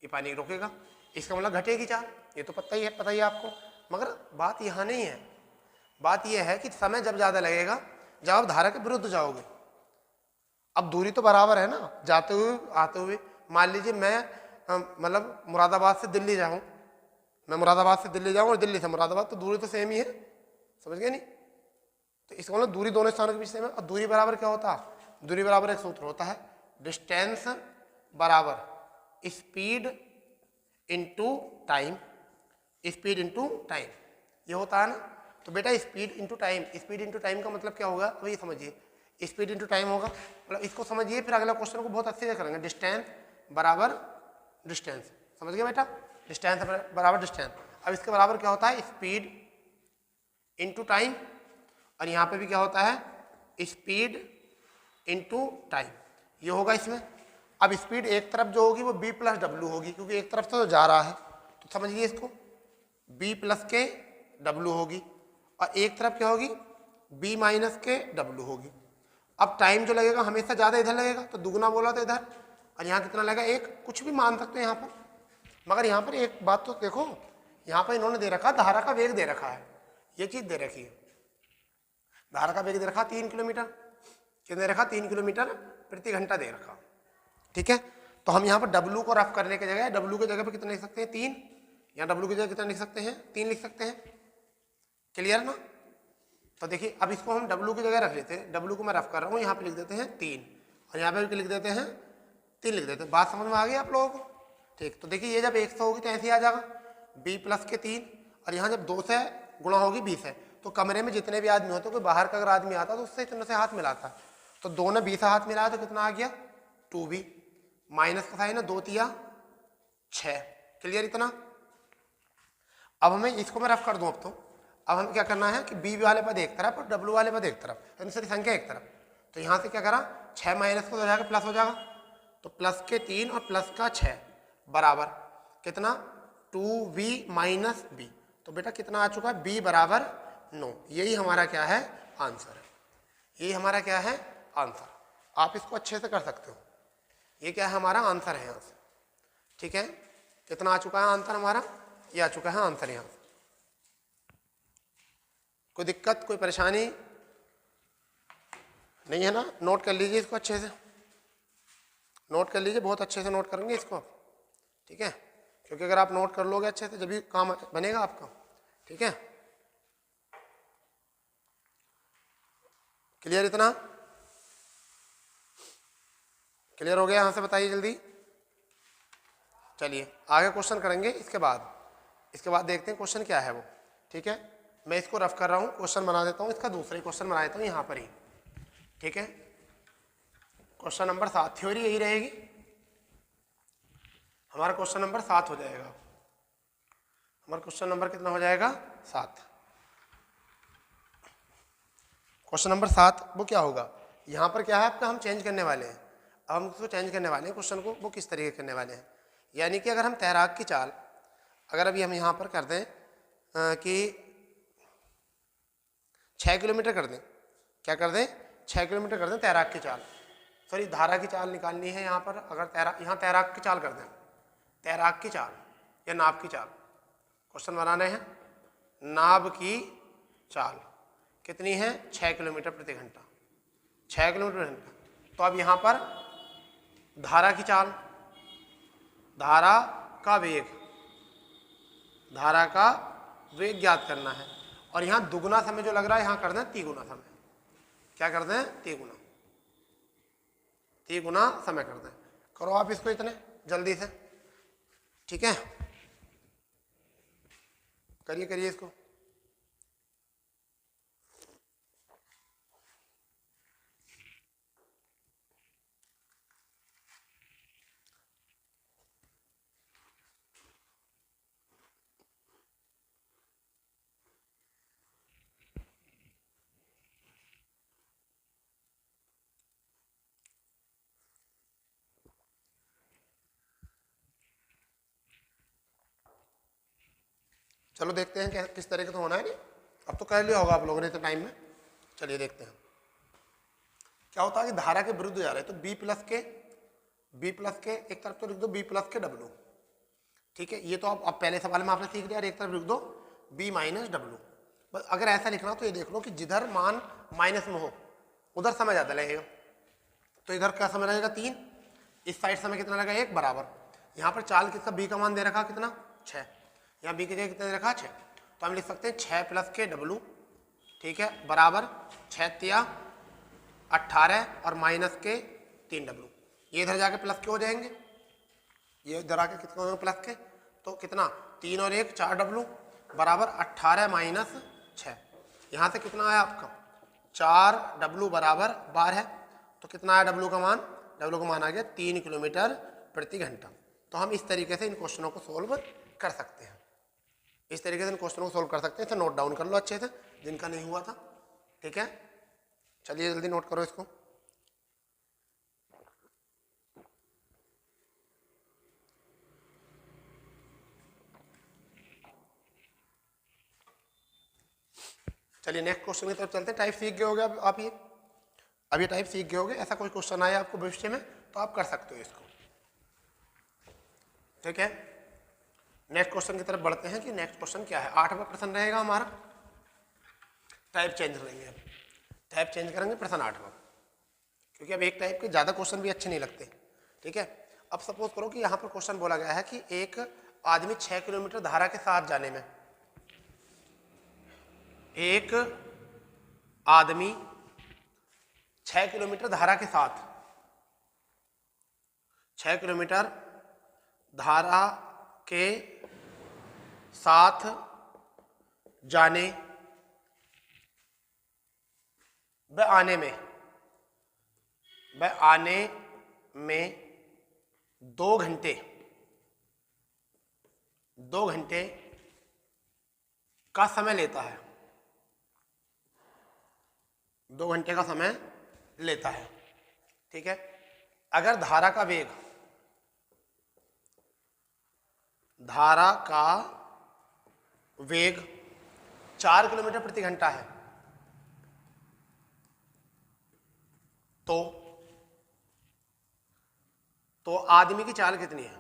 Speaker 1: ये पानी रोकेगा, इसका मतलब घटेगी चाल, ये तो पता ही है आपको। मगर बात यहाँ नहीं है, बात यह है कि समय जब ज़्यादा लगेगा जब आप धारा के विरुद्ध जाओगे। अब दूरी तो बराबर है ना, जाते हुए आते हुए। मान लीजिए मैं मतलब मुरादाबाद से दिल्ली जाऊँ, मैं मुरादाबाद से दिल्ली जाऊँ और दिल्ली से मुरादाबाद, तो दूरी तो सेम ही है, समझ गए नहीं? तो इसका मतलब दूरी दोनों स्थानों के बीच सेम है। और दूरी बराबर क्या होता है? दूरी बराबर एक सूत्र होता है, डिस्टेंस बराबर speed into time, speed into time, ये होता है ना। तो बेटा speed into time, speed into time का मतलब क्या होगा, तो ये समझिए, स्पीड इनटू टाइम होगा, मतलब इसको समझिए, फिर अगला क्वेश्चन को बहुत अच्छे से करेंगे। डिस्टेंस बराबर डिस्टेंस, समझ गए बेटा? डिस्टेंस बराबर डिस्टेंस। अब इसके बराबर क्या होता है, स्पीड इनटू टाइम, और यहाँ पे भी क्या होता है, स्पीड इनटू टाइम, ये होगा इसमें। अब स्पीड एक तरफ जो होगी वो b प्लस डब्ल्यू होगी, क्योंकि एक तरफ से तो जा रहा है, तो समझिए इसको b प्लस के डब्ल्यू होगी, और एक तरफ क्या होगी, b माइनस के डब्ल्यू होगी। अब टाइम जो लगेगा हमेशा ज़्यादा इधर लगेगा, तो दुगना बोला तो इधर, और यहाँ कितना लगेगा, एक, कुछ भी मान सकते हैं यहाँ पर। मगर यहाँ पर एक बात तो देखो, यहाँ पर इन्होंने दे रखा, धारा का वेग दे रखा है, ये चीज़ दे रखी है, धारा का वेग दे रखा 3 किलोमीटर, कितना दे रखा, 3 किलोमीटर प्रति घंटा दे रखा, ठीक है। तो हम यहाँ पर डब्लू को रफ करने की जगह, डब्लू की जगह पर कितना लिख सकते हैं, 3, या डब्लू की जगह कितना लिख सकते हैं, 3 लिख सकते हैं। क्लियर ना? तो देखिए अब इसको हम डब्लू की जगह रख लेते हैं, डब्लू को मैं रफ कर रहा हूँ, यहाँ पे लिख देते हैं 3, और यहाँ पे भी लिख देते हैं 3 लिख देते हैं। बात समझ में आ गई आप लोगों को? ठीक, तो देखिए ये जब 100 होगी तो ऐसे ही आ जाएगा, b प्लस के 3, और यहाँ जब 2 से गुणा होगी 20 है, तो कमरे में जितने भी आदमी होते हैं, कोई बाहर का अगर आदमी आता तो उससे इतने से हाथ मिलाता, तो 2 ने 20 से हाथ मिलाया तो कितना आ गया, 2b, माइनस का साइन है, 2 तिया 6। क्लियर इतना? अब हमें इसको मैं रफ कर दूं। अब हमें क्या करना है कि b वाले पद एक तरफ और w वाले पद एक तरफ, यानी सारी संख्या एक तरफ। तो यहाँ से क्या करा, 6 माइनस को हो जाएगा प्लस हो जाएगा, तो प्लस के 3 और प्लस का 6 बराबर कितना, 2v माइनस b। तो बेटा कितना आ चुका है, b बराबर 9। यही हमारा क्या है, आंसर है, यही हमारा क्या है, आंसर। आप इसको अच्छे से कर सकते हो, ये क्या है, हमारा आंसर है यहाँ से, ठीक है। कितना आ चुका है आंसर हमारा, ये आ चुका है आंसर यहाँ से। कोई दिक्कत, कोई परेशानी नहीं है ना? नोट कर लीजिए इसको अच्छे से, नोट कर लीजिए, बहुत अच्छे से नोट करेंगे इसको, ठीक है, क्योंकि अगर आप नोट कर लोगे अच्छे से जब भी काम बनेगा आपका, ठीक है। क्लियर इतना? क्लियर हो गया यहाँ से? बताइए जल्दी। चलिए आगे क्वेश्चन करेंगे इसके बाद देखते हैं क्वेश्चन क्या है वो। ठीक है, मैं इसको रफ कर रहा हूँ, क्वेश्चन बना देता हूँ, इसका दूसरा क्वेश्चन बना देता हूँ यहाँ पर ही। ठीक है, क्वेश्चन नंबर 7, थ्योरी यही रहेगी हमारा। क्वेश्चन नंबर 7 हो जाएगा हमारा। क्वेश्चन नंबर कितना हो जाएगा? 7। क्वेश्चन नंबर 7 वो क्या होगा? यहाँ पर क्या है आपका, हम चेंज करने वाले हैं। अब हम इसको चेंज करने वाले हैं क्वेश्चन को। वो किस तरीके करने वाले हैं, यानी कि अगर हम तैराक की चाल, अगर अभी हम यहाँ पर कर दें कि 6 किलोमीटर कर दें, क्या कर दें? 6 किलोमीटर कर दें तैराक की चाल, सॉरी धारा की चाल निकालनी है यहाँ पर। अगर यहाँ तैराक की चाल कर दें, तैराक की चाल या नाव की चाल, क्वेश्चन बनाने हैं। नाव की चाल कितनी है? 6 किलोमीटर प्रति घंटा, 6 किलोमीटर प्रति घंटा। तो अब यहाँ पर धारा की चाल, धारा का वेग, धारा का वेग ज्ञात करना है। और यहाँ दुगुना समय जो लग रहा है, यहाँ कर दें तिगुना समय। क्या कर दें? तिगुना, तिगुना समय कर दें। करो आप इसको इतने जल्दी से। ठीक है, करिए करिए इसको। चलो देखते हैं क्या किस तरीके से होना है। नहीं अब तो कर लिया होगा आप लोगों ने इतने टाइम में। चलिए देखते हैं क्या होता है कि धारा के विरुद्ध जा रहे हैं। तो बी प्लस के एक तरफ तो लिख दो बी प्लस के डब्लू। ठीक है, ये तो आप पहले सवाल में आपने सीख लिया। और एक तरफ लिख दो बी माइनस डब्लू। बस अगर ऐसा लिखना तो ये देख लो कि जिधर मान माइनस में हो उधर समय ज़्यादा लगेगा। तो इधर क्या समय लगेगा? 3। इस साइड समय कितना लगेगा? 1 बराबर। यहाँ पर चाल किसका? बी का मान दे रखा कितना? 6। यहाँ बी की जगह कितना दे रखा? 6। तो हम लिख सकते हैं 6 प्लस के डब्लू, ठीक है, बराबर 6 तिया 18 और माइनस के 3 डब्लू। ये इधर जाके प्लस के हो जाएंगे, ये इधर आके कितना होगा? प्लस के। तो कितना? 3 और 1 4 डब्लू बराबर 18 माइनस 6। यहाँ से कितना आया आपका? 4 डब्लू बराबर 12 है। तो कितना आया डब्लू का मान? डब्लू का मान आ गया 3 किलोमीटर प्रति घंटा। तो हम इस तरीके से इन क्वेश्चनों को सोल्व कर सकते हैं। इस तरीके से इन क्वेश्चनों को सोल्व कर सकते हैं। इसे नोट डाउन कर लो अच्छे से, जिनका नहीं हुआ था। ठीक है, चलिए जल्दी नोट करो इसको। चलिए नेक्स्ट क्वेश्चन की तरफ चलते हैं। टाइप सीख गए होगे आप ये, अब ये टाइप सीख गए होगे। ऐसा कोई क्वेश्चन आया आपको भविष्य में तो आप कर सकते हो इसको। ठीक है, नेक्स्ट क्वेश्चन की तरफ बढ़ते हैं कि नेक्स्ट क्वेश्चन क्या है। 8वां प्रश्न रहेगा हमारा। टाइप चेंज करेंगे, टाइप चेंज करेंगे प्रश्न 8वां, क्योंकि अब एक टाइप के ज़्यादा क्वेश्चन भी अच्छे नहीं लगते। ठीक है, अब सपोज करो कि यहाँ पर क्वेश्चन बोला गया है कि एक आदमी 6 किलोमीटर धारा के साथ जाने में, एक आदमी 6 किलोमीटर धारा के साथ, 6 किलोमीटर धारा के साथ जाने व आने में 2 घंटे का समय लेता है। 2 घंटे का समय लेता है। ठीक है, अगर धारा का वेग 4 किलोमीटर प्रति घंटा है तो आदमी की चाल कितनी है?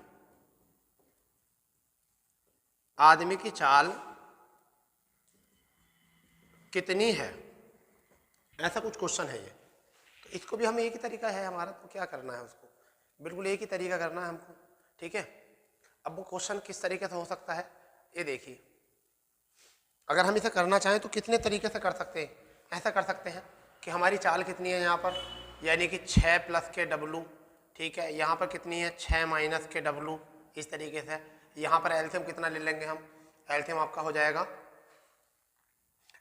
Speaker 1: आदमी की चाल कितनी है? ऐसा कुछ क्वेश्चन है ये। तो इसको भी हम एक ही तरीका है हमारा, तो क्या करना है उसको, बिल्कुल एक ही तरीका करना है हमको। ठीक है, अब वो क्वेश्चन किस तरीके से हो सकता है ये देखिए। अगर हम इसे करना चाहें तो कितने तरीके से कर सकते हैं। ऐसा कर सकते हैं कि हमारी चाल कितनी है यहाँ पर, यानी कि 6 प्लस के डब्लू, ठीक है। यहाँ पर कितनी है 6 माइनस के डब्लू, इस तरीके से। यहाँ पर एलसीएम कितना ले लेंगे हम, एलसीएम आपका हो जाएगा,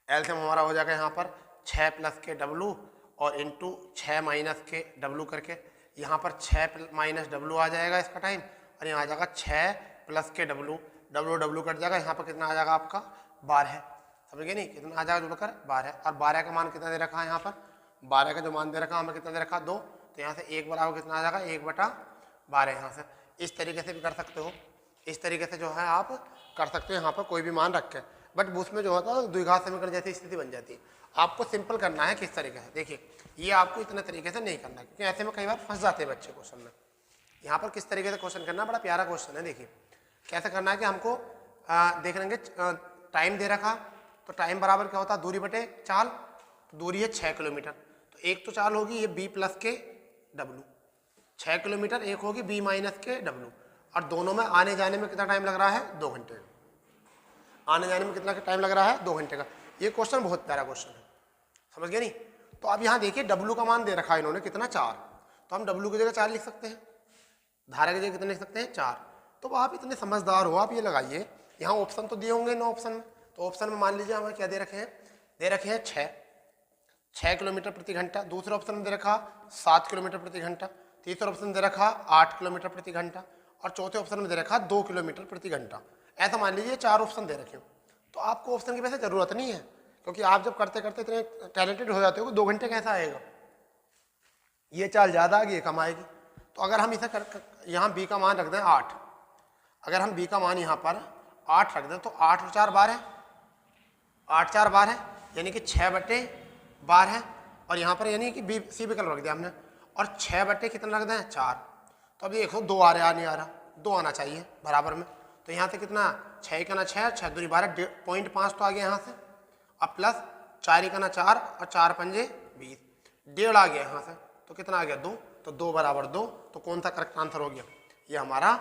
Speaker 1: एलसीएम हमारा हो जाएगा यहाँ पर 6 प्लस के डब्लू और इंटू 6 माइनस के डब्लू करके, यहाँ पर 6 माइनस डब्लू आ जाएगा इसका टाइम, और यहाँ आ जाएगा 6 प्लस के डब्लू, डब्लू डब्लू कट जाएगा, यहाँ पर कितना आ जाएगा आपका 12, समझ गए नहीं, कितना आ जाएगा जुड़कर 12, और 12 का मान कितना दे रखा है यहाँ पर, 12 का जो मान दे रखा है हमें कितना दे रखा 2, तो यहाँ से 1 बराबर कितना आ जाएगा 1/12 यहाँ से। इस तरीके से भी कर सकते हो, इस तरीके से जो है आप कर सकते हो यहाँ पर कोई भी मान रख के, बट उसमें जो होता है द्विघात समीकरण जैसी स्थिति बन जाती है। आपको सिंपल करना है किस तरीके से, देखिए ये आपको इतने तरीके से नहीं करना, क्योंकि ऐसे में कई बार फंस जाते हैं बच्चे क्वेश्चन में। यहाँ पर किस तरीके से क्वेश्चन करना, बड़ा प्यारा क्वेश्चन है। देखिए कैसे करना है कि हमको देख लेंगे, टाइम दे रखा, तो टाइम बराबर क्या होता है दूरी बटे चाल, तो दूरी है 6 किलोमीटर, तो एक तो चाल होगी ये b प्लस के डब्लू, 6 किलोमीटर, एक होगी b माइनस के डब्लू, और दोनों में आने जाने में कितना टाइम लग रहा है 2 घंटे, आने जाने में कितना टाइम लग रहा है 2 घंटे का। ये क्वेश्चन बहुत प्यारा क्वेश्चन है, समझ गए नहीं। तो अब यहाँ देखिए डब्लू का मान दे रखा है इन्होंने कितना 4, तो हम डब्लू की जगह 4 लिख सकते हैं, धारा की जगह कितने लिख सकते हैं 4। तो आप इतने समझदार हो, आप ये लगाइए, यहाँ ऑप्शन तो दिए होंगे 9 ऑप्शन में, तो ऑप्शन में मान लीजिए हमें क्या दे रखे हैं, दे रखे हैं 6 किलोमीटर प्रति घंटा, दूसरे ऑप्शन में दे रखा 7 किलोमीटर प्रति घंटा, तीसरे ऑप्शन में दे रखा 8 किलोमीटर प्रति घंटा, और चौथे ऑप्शन में दे रखा 2 किलोमीटर प्रति घंटा। ऐसा मान लीजिए 4 ऑप्शन दे रखे हो, तो आपको ऑप्शन की वैसे ज़रूरत नहीं है, क्योंकि आप जब करते करते इतने टैलेंटेड हो जाते हो कि 2 घंटे कैसा आएगा, ये चाल ज़्यादा आएगी ये कम आएगी। तो अगर हम इसे यहाँ बी का मान रख दें 8, अगर हम बी का मान यहाँ पर 8 रख दें तो 8 और 4 12, 8 4 12, यानी कि 6/12, और यहाँ पर यानी कि बी सी विकल्प रख दिया हमने, और 6 बटे कितना रख दें 4, तो अब देखो 2 आ रहा नहीं आ रहा, 2 आना चाहिए बराबर में, तो यहाँ से कितना 6 का ना 6, 6 दूरी 12, 0.5 तो आ गया यहाँ से, अब प्लस 4 का ना 4 और 4 पंजे 20, 1.5 आ गया यहाँ से, तो कितना आ गया 2, तो 2 बराबर 2, तो कौन सा करेक्ट आंसर हो गया, ये हमारा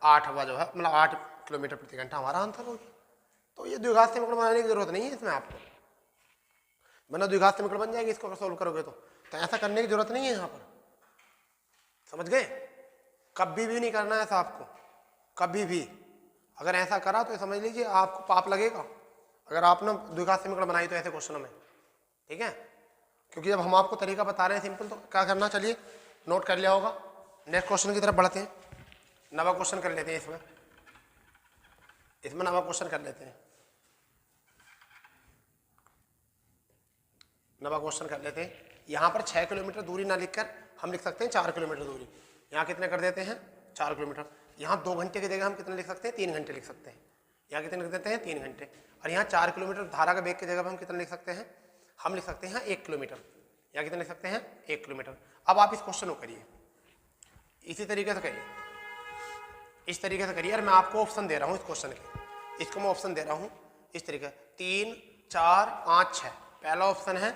Speaker 1: 8वां जो है, मतलब 8 किलोमीटर प्रति घंटा हमारा आंसर हो गया। तो ये द्विघात समीकरण बनाने की जरूरत नहीं है इसमें आपको, वरना द्विघात समीकरण बन जाएगी इसको अगर सोल्व करोगे तो ऐसा करने की जरूरत नहीं है यहाँ पर, समझ गए। कभी भी नहीं करना है ऐसा आपको, कभी भी अगर ऐसा करा तो समझ लीजिए आपको पाप लगेगा, अगर आपने द्विघात समीकरण बनाई तो ऐसे क्वेश्चनों में, ठीक है। क्योंकि जब हम आपको तरीका बता रहे हैं सिंपल, तो क्या करना, चलिए नोट कर लिया होगा। नेक्स्ट क्वेश्चन की तरफ बढ़ते हैं, नवा क्वेश्चन कर लेते हैं, इसमें नवा क्वेश्चन कर लेते हैं, नवा क्वेश्चन कर लेते हैं। यहाँ पर 6 किलोमीटर दूरी ना लिखकर हम लिख सकते हैं 4 किलोमीटर दूरी, यहाँ कितने कर देते हैं 4 किलोमीटर, यहाँ 2 घंटे की जगह हम कितने लिख सकते हैं 3 घंटे लिख सकते हैं, यहाँ कितने लिख देते हैं 3 घंटे, और यहाँ 4 किलोमीटर धारा का वेग की जगह पर हम कितने लिख सकते हैं, हम लिख सकते हैं 1 किलोमीटर, यहाँ कितने लिख सकते हैं 1 किलोमीटर। अब आप इस क्वेश्चन को करिए, इसी तरीके से करिए, इस तरीके से करिए, और मैं आपको ऑप्शन दे रहा हूँ इस क्वेश्चन के, इसको मैं ऑप्शन दे रहा हूँ इस तरीके 3 4 5 6। पहला ऑप्शन है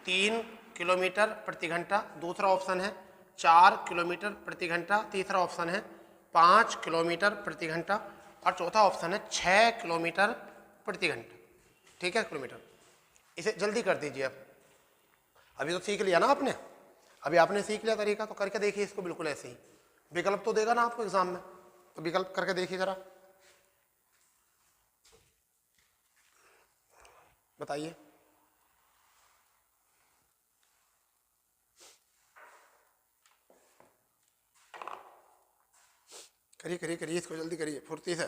Speaker 1: 3 किलोमीटर प्रति घंटा, दूसरा ऑप्शन है 4 किलोमीटर प्रति घंटा, तीसरा ऑप्शन है 5 किलोमीटर प्रति घंटा, और चौथा ऑप्शन है 6 किलोमीटर प्रति घंटा, ठीक है किलोमीटर। इसे जल्दी कर दीजिए आप, अभी तो सीख लिया ना आपने, अभी आपने सीख लिया तरीका, तो करके देखिए इसको बिल्कुल ऐसे ही। विकल्प तो देगा ना आपको एग्जाम में, तो विकल्प करके देखिए जरा, बताइए। करिए करिए करिए, इसको जल्दी करिए फुर्ती से।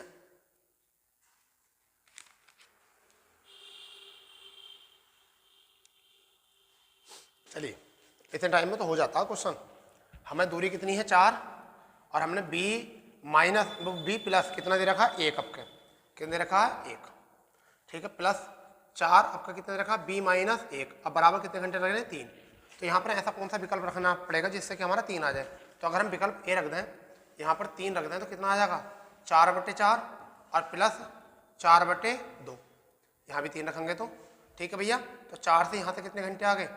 Speaker 1: चलिए इतने टाइम में तो हो जाता है क्वेश्चन। हमें दूरी कितनी है 4, और हमने b माइनस b प्लस कितना दे रखा 1 आपका, कितना दे रखा 1, ठीक है, प्लस 4 आपका कितना दे रखा b माइनस 1, अब बराबर कितने घंटे लग रहे हैं 3। तो यहाँ पर ऐसा कौन सा विकल्प रखना पड़ेगा जिससे कि हमारा 3 आ जाए, तो अगर हम विकल्प ए रख दें, यहाँ पर 3 रख दें, तो कितना आ जाएगा 4/4 और प्लस 4/2, यहाँ भी 3 रखेंगे तो ठीक है भैया। तो 4 से यहाँ से कितने घंटे आ गए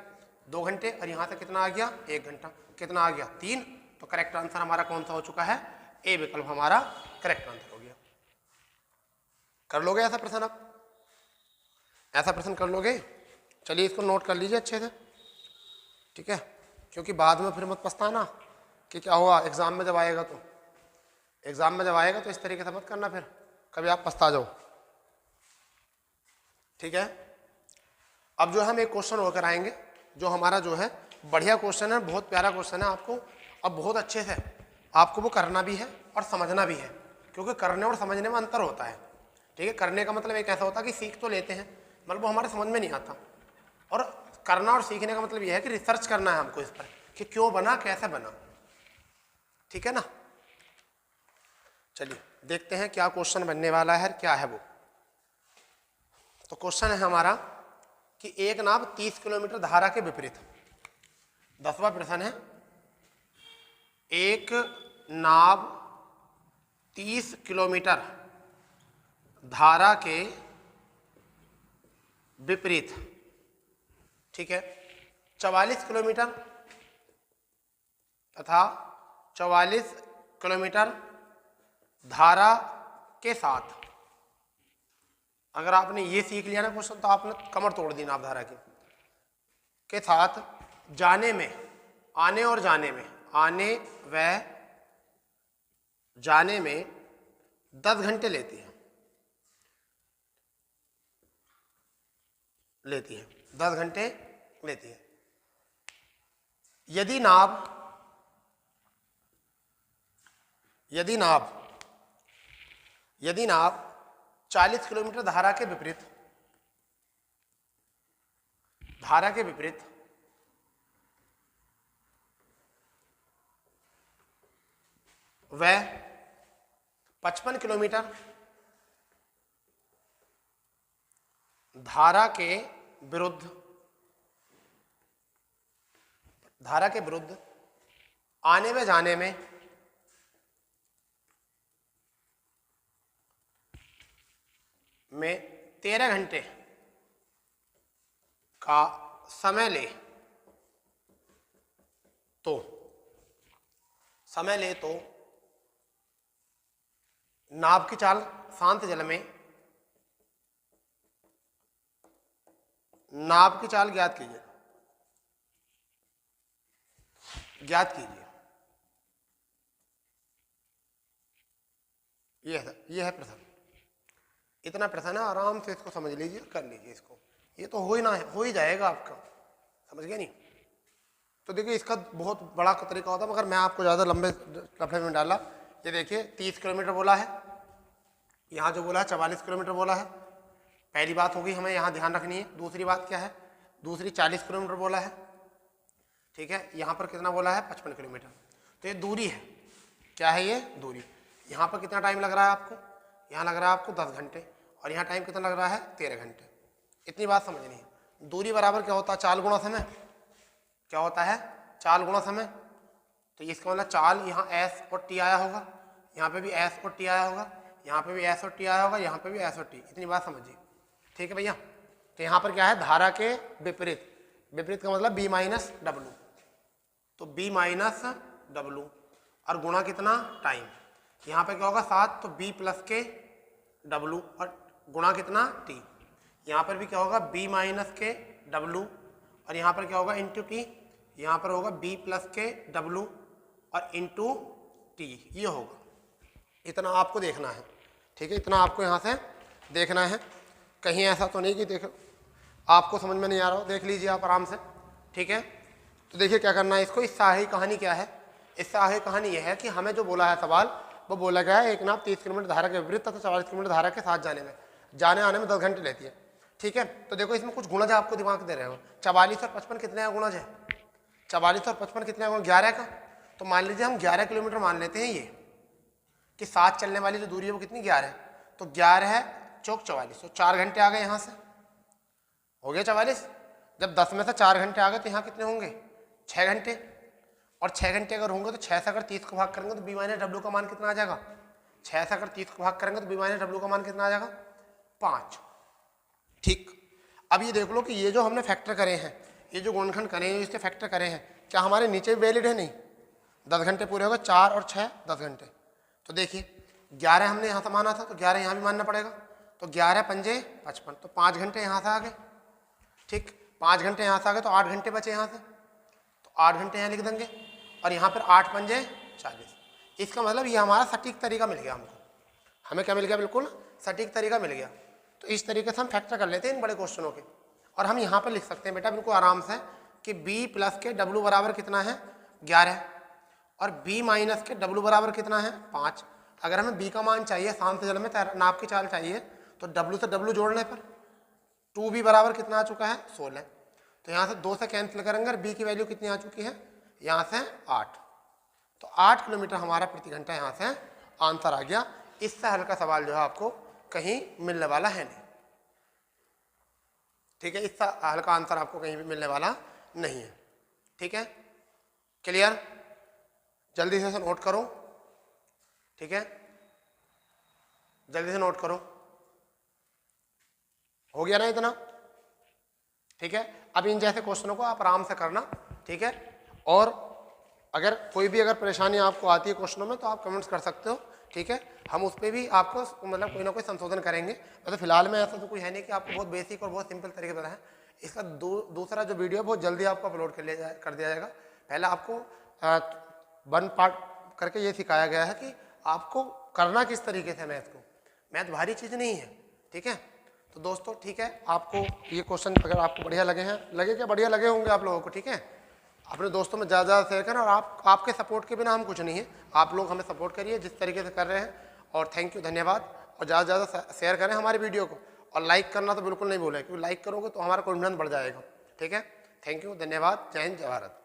Speaker 1: 2 घंटे, और यहाँ से कितना आ गया 1 घंटा, कितना आ गया 3। तो करेक्ट आंसर हमारा कौन सा हो चुका है, ए विकल्प हमारा करेक्ट आंसर हो गया। कर लोगे ऐसा प्रश्न, आप ऐसा प्रश्न कर लोगे। चलिए इसको नोट कर लीजिए अच्छे से, ठीक है, क्योंकि बाद में फिर मत पछताना कि क्या हुआ एग्ज़ाम में जब आएगा तो, एग्ज़ाम में जब आएगा तो इस तरीके से मत करना, फिर कभी आप पछता जाओ। ठीक है, अब जो हम एक क्वेश्चन होकर आएंगे जो हमारा जो है बढ़िया क्वेश्चन है, बहुत प्यारा क्वेश्चन है, आपको अब बहुत अच्छे से आपको वो करना भी है और समझना भी है, क्योंकि करने और समझने में अंतर होता है। ठीक है, करने का मतलब एक ऐसा होता है कि सीख तो लेते हैं, मतलब वो हमारे समझ में नहीं आता, और करना और सीखने का मतलब यह है कि रिसर्च करना है हमको इस पर कि क्यों बना, कैसे बना। ठीक है ना, चलिए देखते हैं क्या क्वेश्चन बनने वाला है, क्या है वो। तो क्वेश्चन है हमारा कि एक नाव 30 किलोमीटर धारा के विपरीत, 10वां प्रश्न है, एक नाव 30 किलोमीटर धारा के विपरीत, ठीक है, 44 किलोमीटर तथा 44 किलोमीटर धारा के साथ, अगर आपने ये सीख लिया ना क्वेश्चन तो आपने कमर तोड़ दी नाव धारा की, के साथ जाने में, आने और जाने में, आने व जाने में 10 घंटे लेती है, 10 घंटे लेती है। यदि नाव 40 किलोमीटर धारा के विपरीत वह 55 किलोमीटर धारा के विरुद्ध आने व जाने में में 13 घंटे का समय ले तो नाव की चाल शांत जल में, नाव की चाल ज्ञात कीजिए। ये है प्रश्न, इतना प्रश्न है, आराम से इसको समझ लीजिए, कर लीजिए इसको, ये तो हो ही जाएगा आपका, समझ गए नहीं। तो देखिए इसका बहुत बड़ा तरीका होता है, मगर मैं आपको ज़्यादा लंबे लफड़े में डाला। ये देखिए 30 किलोमीटर बोला है, यहाँ जो बोला है 44 किलोमीटर बोला है, पहली बात होगी हमें यहाँ ध्यान रखनी है। दूसरी बात क्या है, दूसरी 40 किलोमीटर बोला है, ठीक है, यहाँ पर कितना बोला है 55 किलोमीटर। तो ये दूरी है, क्या है ये दूरी। यहाँ पर कितना टाइम लग रहा है आपको, यहाँ लग रहा है आपको 10 घंटे, और यहाँ टाइम कितना लग रहा है 13 घंटे। इतनी बात समझनी है। दूरी बराबर क्या होता है, चाल गुणा समय। क्या होता है, चाल गुणा समय। तो इसका मतलब चाल यहाँ एस और टी आया होगा, यहाँ पे भी एस और टी आया होगा, यहाँ पे भी एस और टी आया होगा, यहाँ पे भी एस और टी। इतनी बात समझिए, ठीक है भैया। तो यहाँ पर क्या है, धारा के विपरीत, विपरीत का मतलब बी माइनस डब्लू, तो बी माइनस डब्लू और गुणा कितना टाइम। यहाँ पे क्या होगा 7, तो बी प्लस के डब्लू और गुणा कितना टी। यहाँ पर भी क्या होगा बी माइनस के डब्लू और यहाँ पर क्या होगा इंटू टी। यहाँ पर होगा बी प्लस के डब्लू और इंटू टी, ये होगा। इतना आपको देखना है, ठीक है, इतना आपको यहाँ से देखना है। कहीं ऐसा तो नहीं कि देखो आपको समझ में नहीं आ रहा हो, देख लीजिए आप आराम से, ठीक है। तो देखिए क्या करना है इसको। इस साही कहानी क्या है, इस साही कहानी यह है कि हमें जो बोला है सवाल, वो बोला गया है एक नाव 30 किलोमीटर धारा के विपरीत तथा 44 किलोमीटर धारा के साथ जाने आने में 10 घंटे लेती है, ठीक है। तो देखो इसमें कुछ गुणज आपको दिमाग दे रहे हो। 44 और 55 कितने का गुणज है, 44 और 55 कितने का, 11 का। तो मान लीजिए हम 11 किलोमीटर मान लेते हैं ये, कि साथ चलने वाली जो दूरी है वो कितनी 11 है। तो 11 है चौक 44, तो 4 घंटे आ गए, यहाँ से हो गया 44। जब 10 में से 4 घंटे आ गए तो यहाँ कितने होंगे 6 घंटे। और 6 घंटे अगर होंगे तो 6 से अगर 30 को भाग करेंगे तो बी माइनस डब्ल्यू का मान कितना आ जाएगा। 6 से अगर 30 को भाग करेंगे तो बी माइनस डब्ल्यू का मान कितना आ जाएगा 5, ठीक। अब ये देख लो कि ये जो हमने फैक्टर करे हैं, ये जो गुणनखंड करे हैं, इसके फैक्टर करे हैं, क्या हमारे नीचे भी वैलिड है, नहीं। 10 घंटे पूरे हो गए, 4 और 6 10 घंटे। तो देखिए 11 हमने यहाँ से माना था, तो 11 यहाँ भी मानना पड़ेगा। तो 11 पंजे 55, तो 5 घंटे यहाँ से आ गए, ठीक। 5 घंटे यहाँ से आ गए तो 8 घंटे बचे यहाँ से, तो 8 घंटे यहाँ लिख देंगे। और यहाँ पर 8 पंजे 40। इसका मतलब ये हमारा सटीक तरीका मिल गया हमको। हमें क्या मिल गया? बिल्कुल सटीक तरीका मिल गया। तो इस तरीके से हम फैक्टर कर लेते हैं इन बड़े क्वेश्चनों के। और हम यहाँ पर लिख सकते हैं बेटा बिल्कुल आराम से कि b प्लस के w बराबर कितना है? 11। और b माइनस के w बराबर कितना है? 5। अगर हमें b का मान चाहिए, शांत जल में नाप की चाल चाहिए, तो w से w जोड़ने पर 2b बराबर कितना आ चुका है? 16। तो यहाँ से 2 से कैंसिल करेंगे और b की वैल्यू कितनी आ चुकी है? यहाँ से 8। तो 8 किलोमीटर हमारा प्रति घंटा यहाँ से आंसर आ गया। इससे हल्का सवाल जो है आपको कहीं मिलने वाला है नहीं। ठीक है, इसका हल्का आंसर आपको कहीं भी मिलने वाला नहीं है। ठीक है, क्लियर? जल्दी से नोट करो। ठीक है, जल्दी से नोट करो। हो गया ना इतना? ठीक है, अब इन जैसे क्वेश्चनों को आप आराम से करना। ठीक है, और अगर कोई भी परेशानी आपको आती है क्वेश्चनों में तो आप कमेंट्स कर सकते हो। ठीक है, हम उस पर भी आपको मतलब कोई ना कोई संशोधन करेंगे। वैसे फिलहाल में ऐसा तो कोई है नहीं कि आपको बहुत बेसिक और बहुत सिंपल तरीके से है। इसका दूसरा जो वीडियो है बहुत जल्दी आपको अपलोड कर दिया जाएगा। पहले आपको 1 पार्ट करके ये सिखाया गया है कि आपको करना किस तरीके से मैथ को। मैथ भारी चीज़ नहीं है। ठीक है, तो दोस्तों ठीक है, आपको ये क्वेश्चन अगर आपको बढ़िया लगे हैं, लगे क्या? बढ़िया लगे होंगे आप लोगों को। ठीक है, अपने दोस्तों में ज़्यादा शेयर करें। और आपके सपोर्ट के बिना हम कुछ नहीं है। आप लोग हमें सपोर्ट करिए जिस तरीके से कर रहे हैं। और थैंक यू, धन्यवाद। और ज़्यादा से ज़्यादा शेयर करें हमारी वीडियो को। और लाइक करना तो बिल्कुल नहीं भूलें, क्योंकि लाइक करोगे तो हमारा कॉन्फिडेंस बढ़ जाएगा। ठीक है, थैंक यू, धन्यवाद। जय हिंद, जय भारत।